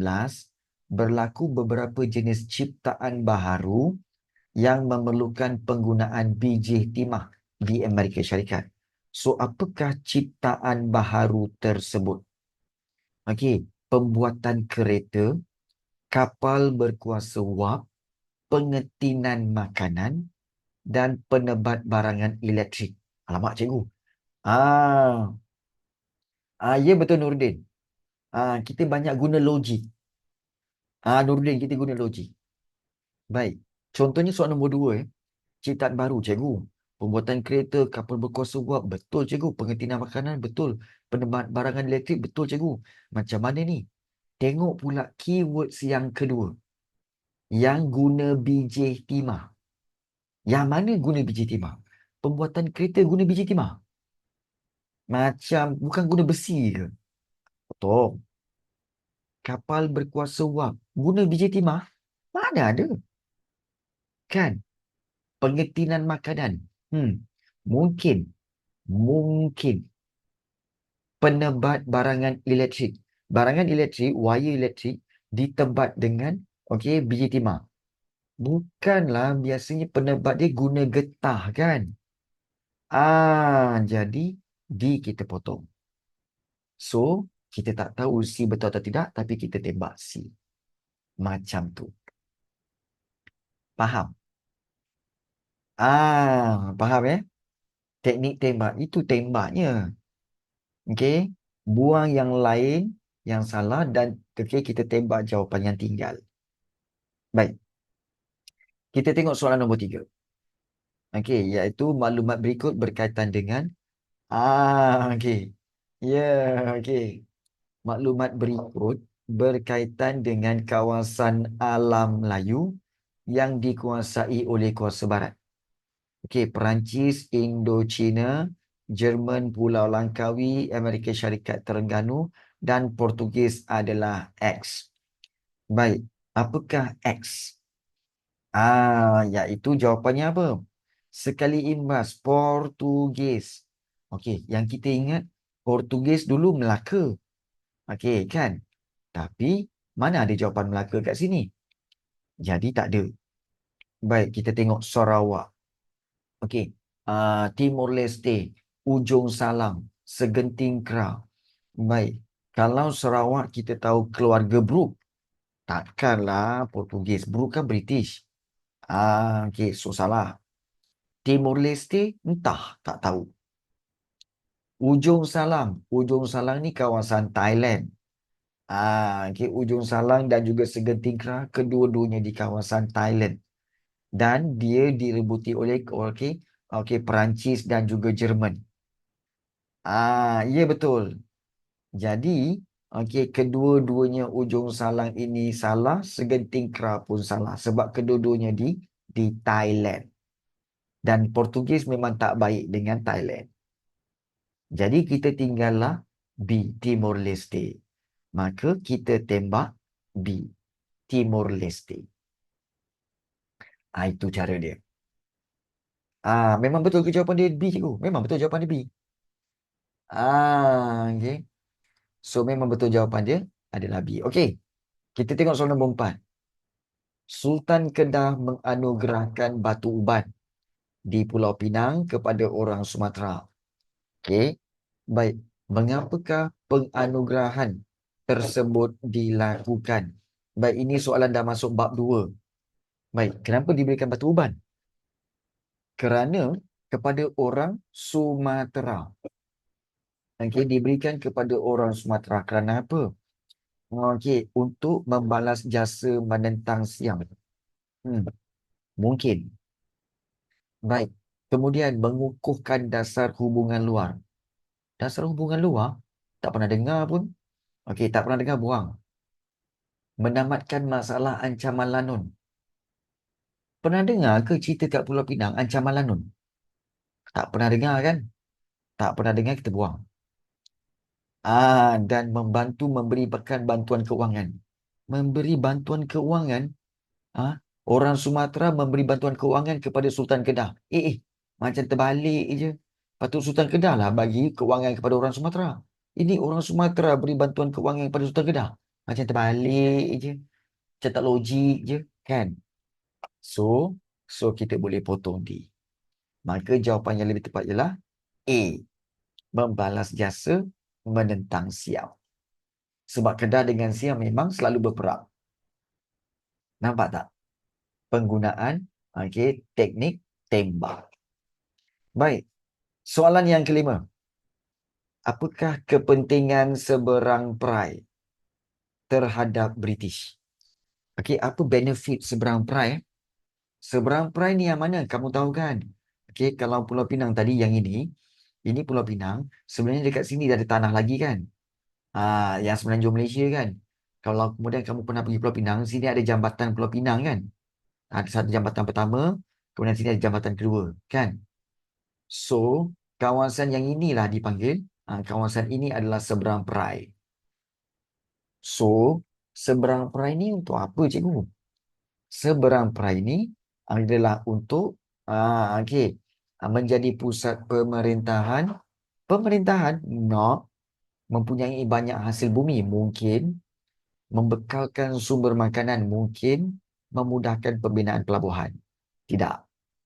berlaku beberapa jenis ciptaan baharu yang memerlukan penggunaan biji timah di Amerika Syarikat. So, apakah ciptaan baharu tersebut? Okey, pembuatan kereta, kapal berkuasa wap, pengetinan makanan dan penebat barangan elektrik. Alamak, cikgu. Ah, ya betul Nurdin. Kita banyak guna logik. Nurdin, kita guna logik. Baik. Contohnya soalan nombor 2. Ciptaan baru, cikgu. Pembuatan kereta, kapal berkuasa wap. Betul, cikgu. Pengetinan makanan, betul. Penebat barangan elektrik, betul, cikgu. Macam mana ni? Tengok pula keywords yang kedua. Yang guna biji timah. Yang mana guna biji timah? Pembuatan kereta guna biji timah. Macam bukan guna besi ke? Betul. Kapal berkuasa wap. Guna biji timah? Mana ada? Kan? Pengetinan makanan. Mungkin. Mungkin. Penebat barangan elektrik. Barangan elektrik, wire elektrik ditebat dengan biji timah. Bukanlah biasanya penebat dia guna getah kan? Jadi D kita potong. So, kita tak tahu C betul atau tidak, tapi kita tembak C. Macam tu. Faham? Faham Teknik tembak. Itu tembaknya. Okey. Buang yang lain, yang salah dan kita tembak jawapan yang tinggal. Baik. Kita tengok soalan nombor 3. Okey, iaitu maklumat berikut berkaitan dengan okey. Okey. Maklumat berikut berkaitan dengan kawasan alam Melayu yang dikuasai oleh kuasa barat. Okey, Perancis, Indochina, Jerman, Pulau Langkawi, Amerika Syarikat Terengganu dan Portugis adalah X. Baik, apakah X? Iaitu jawapannya apa? Sekali imbas, Portugis. Okey, yang kita ingat Portugis dulu Melaka. Okey, kan? Tapi mana ada jawapan Melaka kat sini? Jadi tak ada. Baik, kita tengok Sarawak. Okey. Timor Leste, Ujung Salang, Segenting Kra. Baik. Kalau Sarawak kita tahu keluarga Brooke, takkanlah Portugis. Brooke kan British. Okey, so salah. Timor Leste, entah, tak tahu. Ujung Salang ni kawasan Thailand. Ujung Salang dan juga Segenting Kra, kedua-duanya di kawasan Thailand. Dan dia direbuti oleh Perancis dan juga Jerman. Ya betul. Jadi, kedua-duanya Ujung Salang ini salah, Segenting Kra pun salah sebab kedua-duanya di Thailand. Dan Portugis memang tak baik dengan Thailand. Jadi kita tinggallah B, Timor Leste. Maka kita tembak B, Timor Leste. Itu cara dia. Memang betul ke jawapan dia B, cikgu? Memang betul jawapan dia B. Okay. So, memang betul jawapan dia adalah B. Okey. Kita tengok soalan nombor 4. Sultan Kedah menganugerahkan batu uban di Pulau Pinang kepada orang Sumatera. Okey. Baik. Mengapakah penganugerahan tersebut dilakukan? Baik, ini soalan dah masuk bab 2. Baik, kenapa diberikan batu uban? Kerana kepada orang Sumatera. Diberikan kepada orang Sumatera kerana apa? Untuk membalas jasa menentang Siam. Mungkin. Baik. Kemudian mengukuhkan dasar hubungan luar. Dasar hubungan luar? Tak pernah dengar pun. Okey, tak pernah dengar, buang. Menamatkan masalah ancaman lanun. Pernah dengar ke cerita kat Pulau Pinang, ancaman lanun? Tak pernah dengar kan? Tak pernah dengar, kita buang. Dan membantu memberikan bantuan keuangan. Memberi bantuan keuangan. Ah, orang Sumatera memberi bantuan keuangan kepada Sultan Kedah. Macam terbalik je. Patut Sultan Kedah lah bagi keuangan kepada orang Sumatera. Ini orang Sumatera beri bantuan keuangan kepada Sultan Kedah. Macam terbalik je. Macam tak logik je. Kan? So, kita boleh potong D. Maka jawapan yang lebih tepat ialah A. Membalas jasa menentang Siam. Sebab Kedah dengan Siam memang selalu berperang. Nampak tak? Penggunaan teknik tembak. Baik. Soalan yang kelima. Apakah kepentingan seberang perai terhadap British? Okey, apa benefit seberang perai? Seberang perai ni yang mana? Kamu tahu kan? Okey, kalau Pulau Pinang tadi yang ini Pulau Pinang, sebenarnya dekat sini dah ada tanah lagi kan? Yang semenanjung Malaysia kan? Kalau kemudian kamu pernah pergi Pulau Pinang, sini ada jambatan Pulau Pinang kan? Ada satu jambatan pertama, kemudian sini ada jambatan kedua kan? So, kawasan yang inilah dipanggil, kawasan ini adalah seberang perai. So, seberang perai ni untuk apa, cikgu? Seberang perai ni adalah untuk menjadi pusat pemerintahan. Pemerintahan, no, mempunyai banyak hasil bumi, mungkin. Membekalkan sumber makanan, mungkin. Memudahkan pembinaan pelabuhan. Tidak.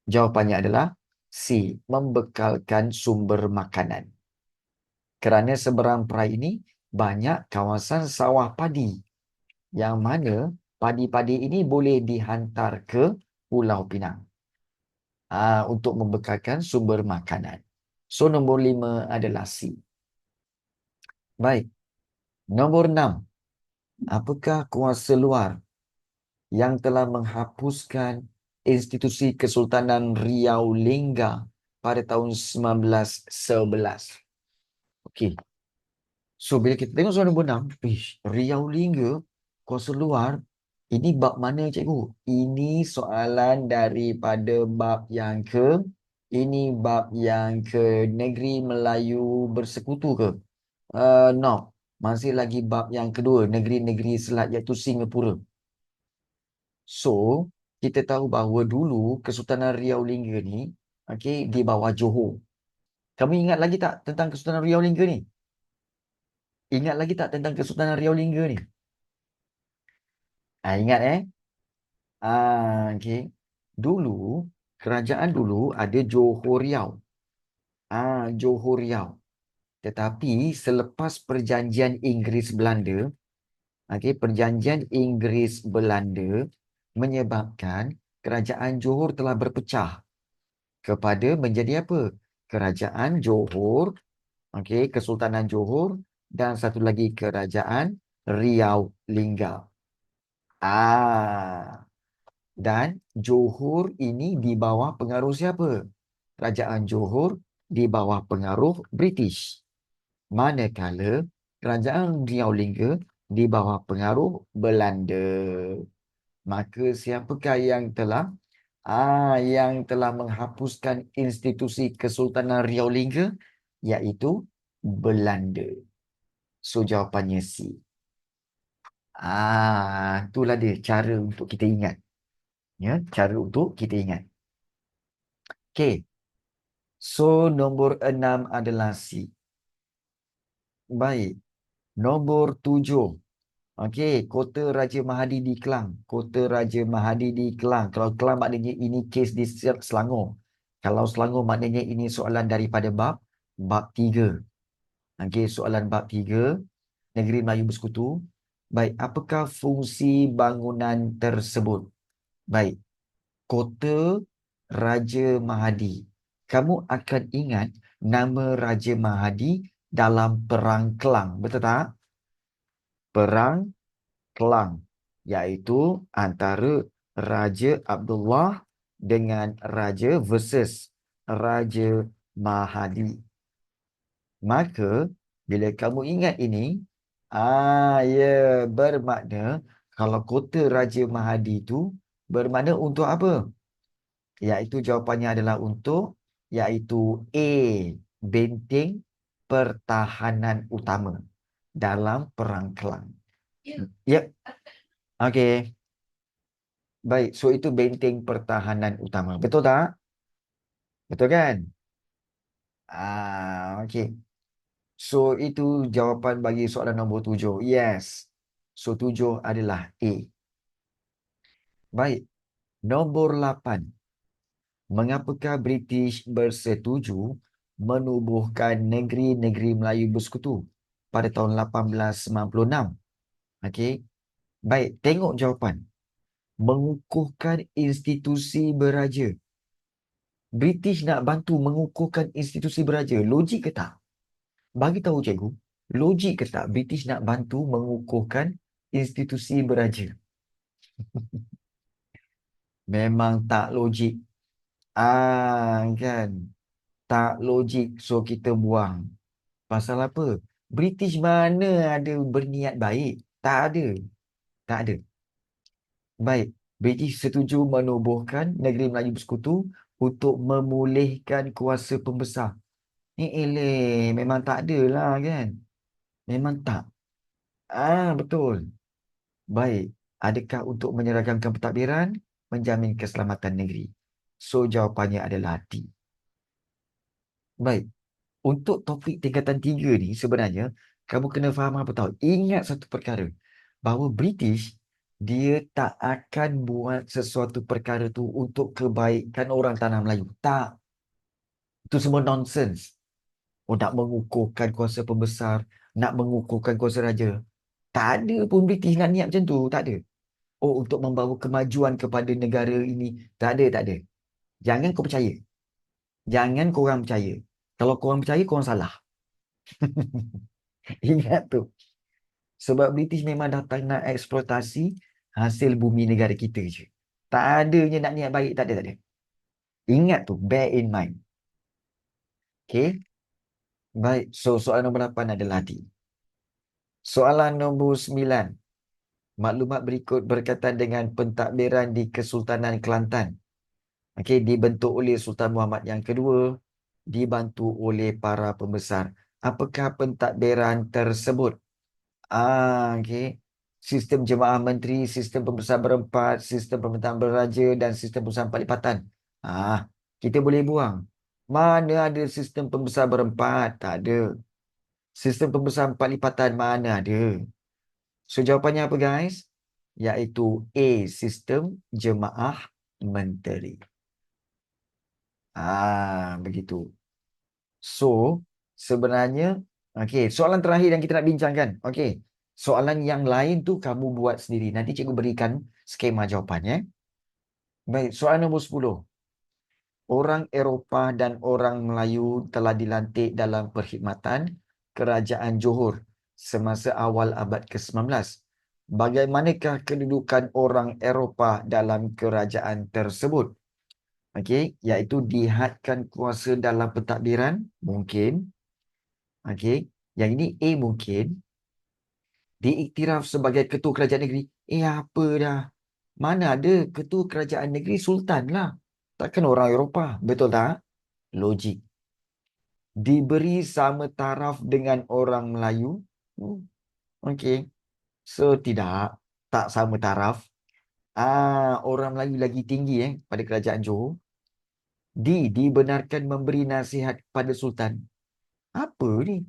Jawapannya adalah C. Membekalkan sumber makanan. Kerana seberang perai ini banyak kawasan sawah padi. Yang mana padi-padi ini boleh dihantar ke Pulau Pinang. Untuk membekalkan sumber makanan. So, nombor 5 adalah C. Baik. Nombor 6. Apakah kuasa luar yang telah menghapuskan institusi Kesultanan Riau Lingga pada tahun 1911? Okey. So, bila kita tengok soalan nombor 6, Riau Lingga, kuasa luar, ini bab mana, cikgu? Ini soalan daripada bab yang ini bab yang ke negeri Melayu bersekutu ke? No. Masih lagi bab yang kedua, negeri-negeri selat, iaitu Singapura. So, kita tahu bahawa dulu Kesultanan Riau Lingga ni, di bawah Johor. Kamu ingat lagi tak tentang Kesultanan Riau Lingga ni? Ingat lagi tak tentang Kesultanan Riau Lingga ni? Ingat okey. Dulu, kerajaan dulu ada Johor Riau. Johor Riau. Tetapi selepas perjanjian Inggeris Belanda, perjanjian Inggeris Belanda menyebabkan kerajaan Johor telah berpecah kepada menjadi apa? Kerajaan Johor, Kesultanan Johor, dan satu lagi kerajaan Riau Lingga. Dan Johor ini di bawah pengaruh siapa? Kerajaan Johor di bawah pengaruh British. Manakala kerajaan Riau Lingga di bawah pengaruh Belanda. Maka siapakah yang telah menghapuskan institusi Kesultanan Riau Lingga? Iaitu Belanda. So, jawapannya C. Itulah dia cara untuk kita ingat. Ya, cara untuk kita ingat. Okey. So, nombor 6 adalah C. Baik. Nombor 7. Kota Raja Mahadi di Kelang. Kota Raja Mahadi di Kelang. Kalau Kelang maknanya ini kes di Selangor. Kalau Selangor maknanya ini soalan daripada bab 3. Soalan bab 3. Negeri Melayu Bersekutu. Baik, apakah fungsi bangunan tersebut? Baik. Kota Raja Mahadi. Kamu akan ingat nama Raja Mahadi dalam Perang Kelang. Betul tak? Perang Kelang. Iaitu antara Raja Abdullah dengan Raja versus Raja Mahadi. Maka bila kamu ingat ini, ya, bermakna kalau kota Raja Mahadi itu bermakna untuk apa? Iaitu jawapannya adalah untuk, iaitu A, benteng pertahanan utama dalam perang Kelang. Ya, okey. Baik, so itu benteng pertahanan utama. Betul tak? Betul kan? Okey. So itu jawapan bagi soalan nombor 7. Yes. So 7 adalah A. Baik. Nombor 8. Mengapakah British bersetuju menubuhkan negeri-negeri Melayu Bersekutu pada tahun 1896? Okey. Baik, tengok jawapan. Mengukuhkan institusi beraja. British nak bantu mengukuhkan institusi beraja. Logik ke tak? Bagi tahu cikgu, logik ke tak British nak bantu mengukuhkan institusi beraja? Memang tak logik. Kan? Tak logik. So kita buang. Pasal apa? British mana ada berniat baik? Tak ada. Tak ada. Baik. British setuju menubuhkan negeri Melayu Bersekutu untuk memulihkan kuasa pembesar. Memang tak ada lah kan? Memang tak. Betul. Baik. Adakah untuk menyeragamkan pentadbiran, menjamin keselamatan negeri? So, jawapannya adalah D. Baik. Untuk topik tingkatan 3 ni sebenarnya, kamu kena faham apa tahu? Ingat satu perkara. Bahawa British, dia tak akan buat sesuatu perkara tu untuk kebaikan orang tanah Melayu. Tak. Itu semua nonsense. Nak mengukuhkan kuasa pembesar, nak mengukuhkan kuasa raja. Tak ada pun British nak niat macam tu. Tak ada. Untuk membawa kemajuan kepada negara ini. Tak ada, tak ada. Jangan kau percaya. Jangan korang percaya. Kalau korang percaya, korang salah. Ingat tu. Sebab British memang datang nak eksploitasi hasil bumi negara kita je. Tak adanya nak niat baik. Tak ada, tak ada. Ingat tu. Bear in mind. Okay. Baik. So, soalan nombor 8 adalah D. Soalan nombor 9. Maklumat berikut berkaitan dengan pentadbiran di Kesultanan Kelantan. Okey, dibentuk oleh Sultan Muhammad yang kedua, dibantu oleh para pembesar. Apakah pentadbiran tersebut? Okey. Sistem jemaah menteri, sistem pembesar berempat, sistem pemerintahan beraja dan sistem pembesar empat lipatan. Kita boleh buang. Mana ada sistem pembesar berempat? Tak ada. Sistem pembesar empat lipatan mana ada? So, jawapannya apa guys? Iaitu A, sistem jemaah menteri. Begitu. So, sebenarnya, soalan terakhir yang kita nak bincangkan. Soalan yang lain tu kamu buat sendiri. Nanti cikgu berikan skema jawapannya. Baik, soalan nombor 10. Orang Eropah dan orang Melayu telah dilantik dalam perkhidmatan Kerajaan Johor semasa awal abad ke-19. Bagaimanakah kedudukan orang Eropah dalam kerajaan tersebut? Iaitu dihadkan kuasa dalam pentadbiran, mungkin. Yang ini A mungkin. Diiktiraf sebagai ketua kerajaan negeri. Apa dah? Mana ada ketua kerajaan negeri sultan lah. Takkan orang Eropah. Betul tak? Logik. Diberi sama taraf dengan orang Melayu. So, tidak. Tak sama taraf. Orang Melayu lagi tinggi pada kerajaan Johor. Dibenarkan memberi nasihat kepada sultan. Apa ni?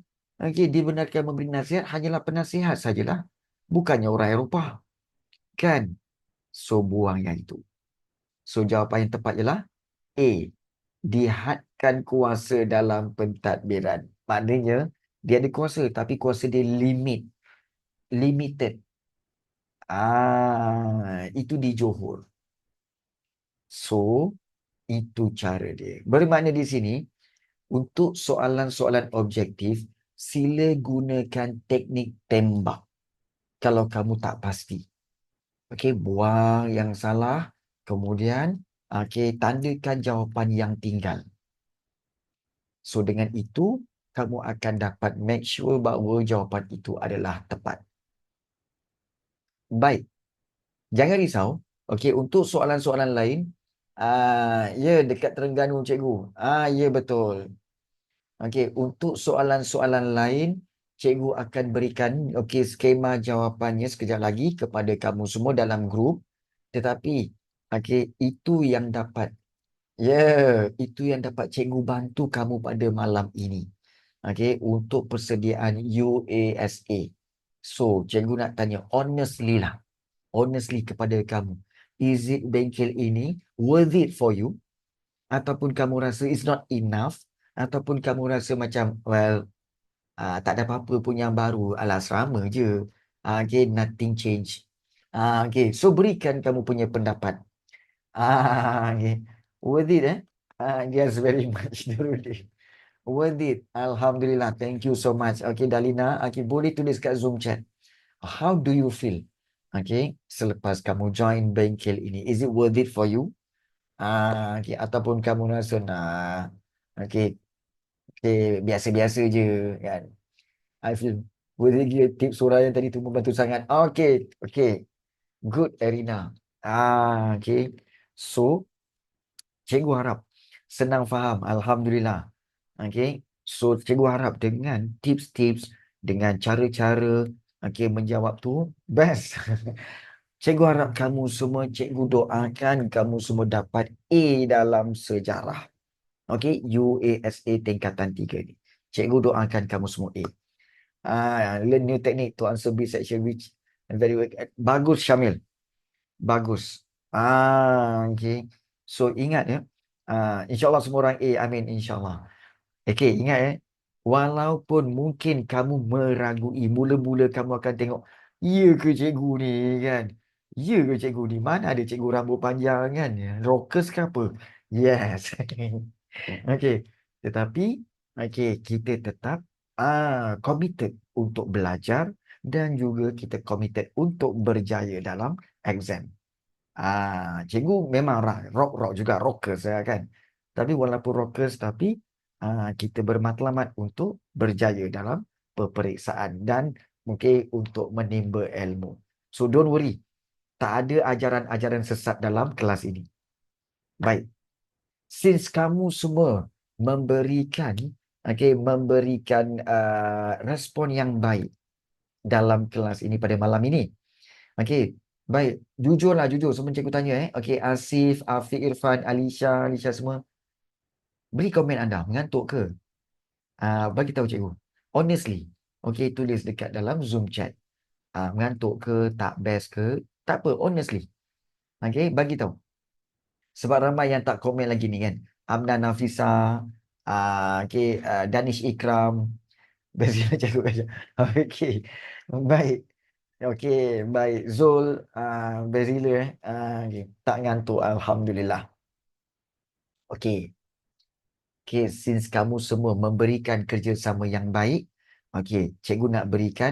Dibenarkan memberi nasihat hanyalah penasihat sajalah. Bukannya orang Eropah. Kan? So, buang yang itu. So, jawapan yang tepat ialah A. Dihadkan kuasa dalam pentadbiran. Maknanya, dia ada kuasa tapi kuasa dia limited. Itu di Johor. So, itu cara dia. Bermakna di sini, untuk soalan-soalan objektif, sila gunakan teknik tembak. Kalau kamu tak pasti. Buang yang salah. Kemudian, Okey, tandakan jawapan yang tinggal. So, dengan itu, kamu akan dapat make sure bahawa jawapan itu adalah tepat. Baik, jangan risau. Okey, untuk soalan-soalan lain, ya dekat Terengganu cikgu. Ya betul. Okey, untuk soalan-soalan lain, cikgu akan berikan skema jawapannya sekejap lagi kepada kamu semua dalam grup. Tetapi, okey, itu yang dapat cikgu bantu kamu pada malam ini. Okey, untuk persediaan UASA. So, cikgu nak tanya honestly lah. Honestly kepada kamu. Is it bengkel ini worth it for you? Ataupun kamu rasa it's not enough? Ataupun kamu rasa macam, well, tak ada apa-apa pun yang baru. Alah, sama je. Okay, nothing change. Okay, so berikan kamu punya pendapat. Okay. Worth it, eh? Yes, very much, Nurul. Worth it. Alhamdulillah. Thank you so much. Okay, Dalina. Okay, boleh tulis kat Zoom chat. How do you feel? Okay, selepas kamu join bengkel ini. Is it worth it for you? Okay, ataupun kamu rasa, nah, okay, okay, biasa-biasa je, kan? I feel worth it gila. Tips surah yang tadi tu membantu sangat. Okay, okay. Good, Erina. Okay. So, cikgu harap senang faham. Alhamdulillah. Okay. So, cikgu harap dengan tips-tips, dengan cara-cara menjawab tu, best. Cikgu harap kamu semua, cikgu doakan kamu semua dapat A dalam sejarah. Okay, UASA tingkatan 3 ni. Cikgu doakan kamu semua A. Learn new technique to answer B section which very well. Bagus, Syamil. Bagus. Okay. So, ingat ya. InsyaAllah semua orang A. Amin, insyaAllah. Okay, ingat walaupun mungkin kamu meragui, mula-mula kamu akan tengok, ya ke cikgu ni kan? Ya ke cikgu ni? Mana ada cikgu rambut panjang kan? Rockers ke apa? Yes. Okay. Tetapi, kita tetap committed untuk belajar dan juga kita committed untuk berjaya dalam exam. Cikgu memang rock juga, rockers kan. Tapi walaupun rockers, tapi kita bermatlamat untuk berjaya dalam peperiksaan dan mungkin untuk menimba ilmu. So don't worry, tak ada ajaran-ajaran sesat dalam kelas ini. Baik, since kamu semua memberikan respon yang baik dalam kelas ini pada malam ini. Okey, baik. Jujurlah, jujur. Sebelum cikgu tanya, Okey, Asif, Afiq, Irfan, Alisha semua. Beri komen anda. Mengantuk ke? Bagi tahu cikgu. Honestly. Okey, tulis dekat dalam Zoom chat. Mengantuk ke? Tak best ke? Tak apa, honestly. Okey, bagi tahu. Sebab ramai yang tak komen lagi ni kan. Amna Nafisa, Danish Ikram. Biasa cikgu kata. Okey, baik. Okey, baik. Zul, Bezila, okay. Tak ngantuk, Alhamdulillah. Okey. Okey, since kamu semua memberikan kerjasama yang baik, okey, cikgu nak berikan